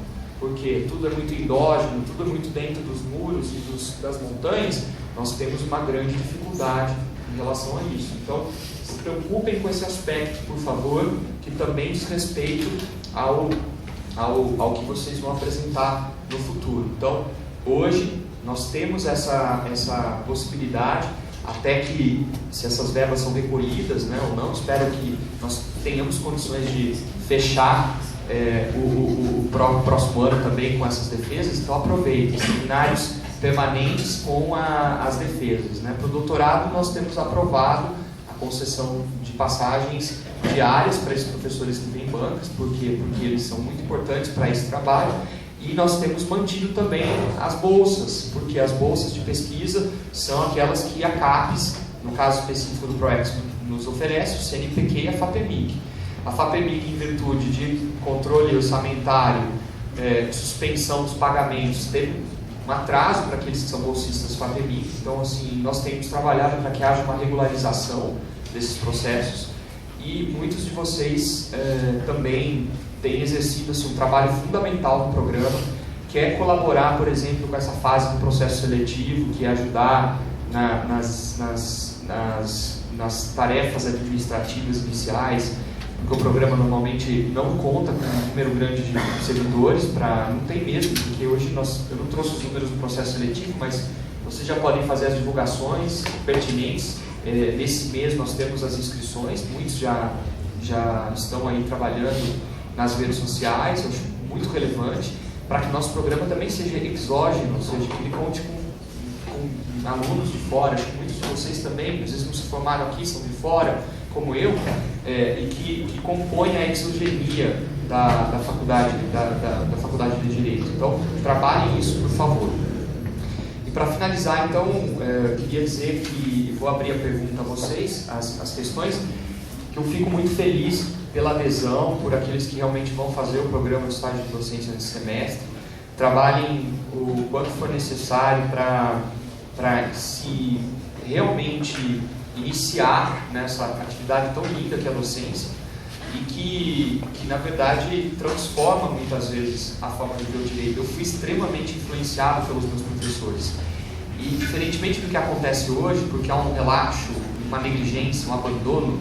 porque tudo é muito endógeno, tudo é muito dentro dos muros e das montanhas, nós temos uma grande dificuldade em relação a isso. Então, se preocupem com esse aspecto, por favor, que também diz respeito ao que vocês vão apresentar no futuro. Então, hoje, nós temos essa possibilidade, até que, se essas verbas são recolhidas, né, ou não, espero que nós tenhamos condições de fechar o próximo ano também com essas defesas. Então aproveitem seminários permanentes com as defesas, né? Para o doutorado nós temos aprovado a concessão de passagens diárias para esses professores que têm bancas, porque eles são muito importantes para esse trabalho, e nós temos mantido também as bolsas, porque as bolsas de pesquisa são aquelas que a CAPES, no caso específico do PROEX, nos oferece, o CNPq e a FAPEMIG. A FAPEMIG, em virtude de controle orçamentário, suspensão dos pagamentos, teve um atraso para aqueles que são bolsistas FAPEMIG. Então, assim, nós temos trabalhado para que haja uma regularização desses processos, e muitos de vocês também têm exercido assim, um trabalho fundamental no programa, que é colaborar, por exemplo, com essa fase do processo seletivo, que é ajudar nas tarefas administrativas iniciais, porque o programa normalmente não conta com um número grande de servidores, não tem mesmo, porque hoje eu não trouxe os números do processo seletivo, mas vocês já podem fazer as divulgações pertinentes. Nesse mês nós temos as inscrições, muitos já estão aí trabalhando nas redes sociais, eu acho muito relevante, para que nosso programa também seja exógeno, ou seja, que ele conte com alunos de fora. Acho que muitos de vocês também, às vezes não se formaram aqui, são de fora, como eu, e que compõem a exogenia da faculdade de Direito. Então, trabalhem isso, por favor. E para finalizar, então, queria dizer que vou abrir a pergunta a vocês, as questões, que eu fico muito feliz pela adesão, por aqueles que realmente vão fazer o programa de estágio de docência nesse semestre. Trabalhem o quanto for necessário para se realmente iniciar nessa atividade tão linda que é a docência, e que na verdade transforma muitas vezes a forma de ver o direito. Eu fui extremamente influenciado pelos meus professores, e diferentemente do que acontece hoje, porque há um relaxo, uma negligência, um abandono,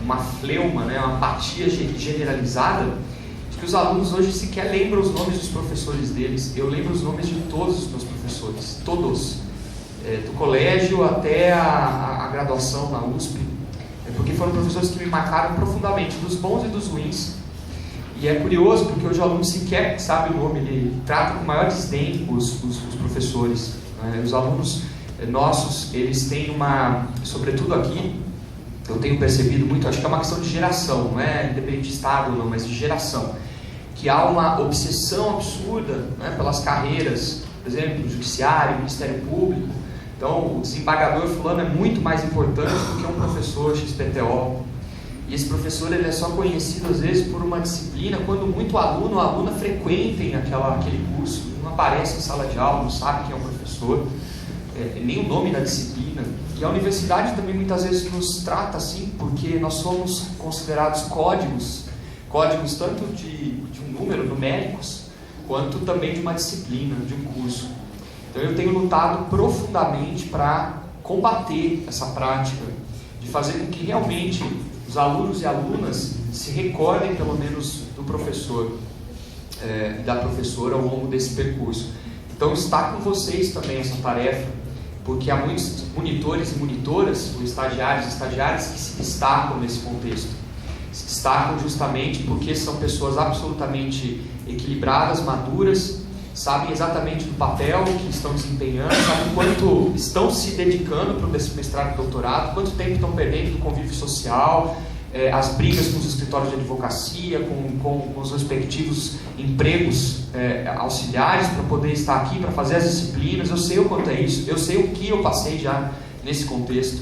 uma fleuma, né, uma apatia generalizada, de que os alunos hoje sequer lembram os nomes dos professores deles. Eu lembro os nomes de todos os meus professores, todos, do colégio até a graduação na USP, porque foram professores que me marcaram profundamente, dos bons e dos ruins. E é curioso, porque hoje o aluno sequer sabe o nome, ele trata com o maior desdém os professores. Os alunos nossos, eles têm sobretudo aqui, eu tenho percebido muito, acho que é uma questão de geração, não é independente de estado ou não, mas de geração, que há uma obsessão absurda, né, pelas carreiras, por exemplo, no judiciário, Ministério Público. Então, o desembargador fulano é muito mais importante do que um professor XPTO. E esse professor ele é só conhecido, às vezes, por uma disciplina, quando muito aluno ou aluna frequentem aquele curso, não aparece em sala de aula, não sabe quem é o professor, nem o nome da disciplina. E a universidade também muitas vezes nos trata assim, porque nós somos considerados códigos tanto de um número, numéricos, quanto também de uma disciplina, de um curso. Então eu tenho lutado profundamente para combater essa prática, de fazer com que realmente os alunos e alunas se recordem pelo menos do professor e da professora ao longo desse percurso. Então está com vocês também essa tarefa, porque há muitos monitores e monitoras, ou estagiários e estagiárias que se destacam nesse contexto. Se destacam justamente porque são pessoas absolutamente equilibradas, maduras, sabem exatamente do papel que estão desempenhando, sabem quanto estão se dedicando para o mestrado e doutorado, quanto tempo estão perdendo do convívio social, as brigas com os escritórios de advocacia, com os respectivos empregos auxiliares para poder estar aqui, para fazer as disciplinas. Eu sei o quanto é isso, eu sei o que eu passei já nesse contexto,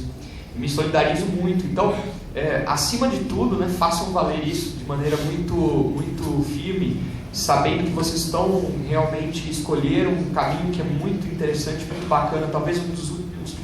me solidarizo muito. Então, acima de tudo, né, façam valer isso de maneira muito firme, sabendo que vocês estão realmente escolheram um caminho que é muito interessante, muito bacana, talvez um dos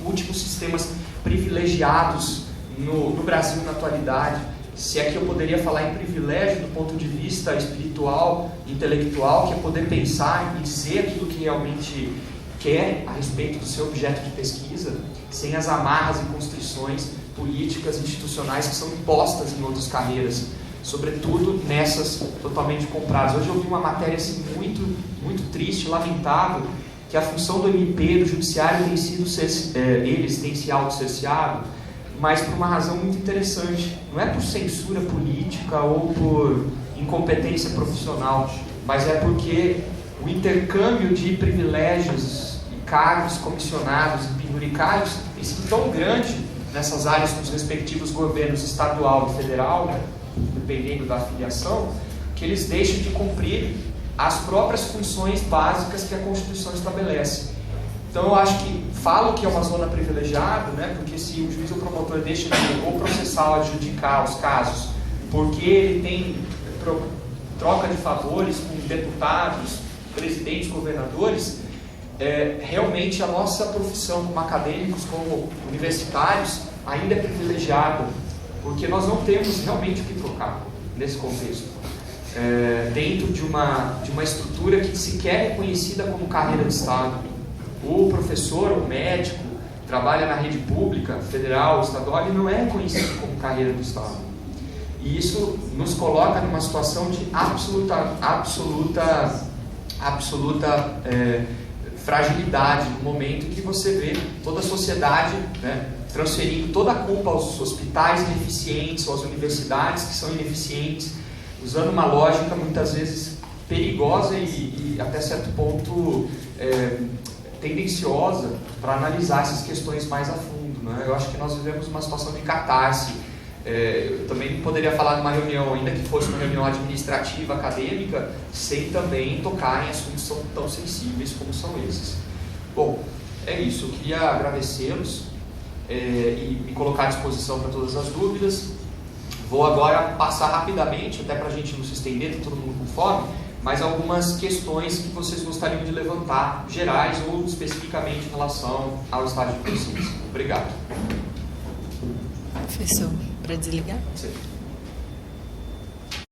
últimos sistemas privilegiados no Brasil na atualidade. Se é que eu poderia falar em privilégio do ponto de vista espiritual, intelectual, que é poder pensar e dizer aquilo que realmente quer a respeito do seu objeto de pesquisa, sem as amarras e constrições políticas, institucionais que são impostas em outras carreiras, sobretudo nessas totalmente compradas. Hoje eu vi uma matéria assim, muito triste, lamentável, que a função do MP, do Judiciário, tem sido eles têm se autocerceado, mas por uma razão muito interessante. Não é por censura política ou por incompetência profissional, mas é porque o intercâmbio de privilégios e cargos comissionados e penduricários tem sido tão grande nessas áreas com os respectivos governos estadual e federal, dependendo da afiliação, que eles deixam de cumprir as próprias funções básicas que a Constituição estabelece. Então eu acho que falo que é uma zona privilegiada, né, porque se o juiz ou promotor deixa de ou processar ou adjudicar os casos porque ele tem troca de favores com deputados, presidentes, governadores, realmente a nossa profissão como acadêmicos, como universitários, ainda é privilegiada, porque nós não temos realmente o que trocar nesse contexto. Dentro de uma estrutura que sequer é reconhecida como carreira de Estado. O professor, o médico, trabalha na rede pública, federal, estadual, ele não é reconhecido como carreira do Estado. E isso nos coloca numa situação de absoluta fragilidade, no momento em que você vê toda a sociedade, né, transferindo toda a culpa aos hospitais ineficientes, ou às universidades que são ineficientes, usando uma lógica muitas vezes perigosa e até certo ponto tendenciosa para analisar essas questões mais a fundo, né? Eu acho que nós vivemos uma situação de catarse. Eu também não poderia falar numa reunião, ainda que fosse uma reunião administrativa, acadêmica, sem também tocar em assuntos tão sensíveis como são esses. Bom, é isso. Eu queria agradecê-los e me colocar à disposição para todas as dúvidas. Vou agora passar rapidamente, até para a gente não se estender, está todo mundo com fome, mas algumas questões que vocês gostariam de levantar, gerais ou especificamente em relação ao estágio de consciência. Obrigado. Professor, para desligar? Sim.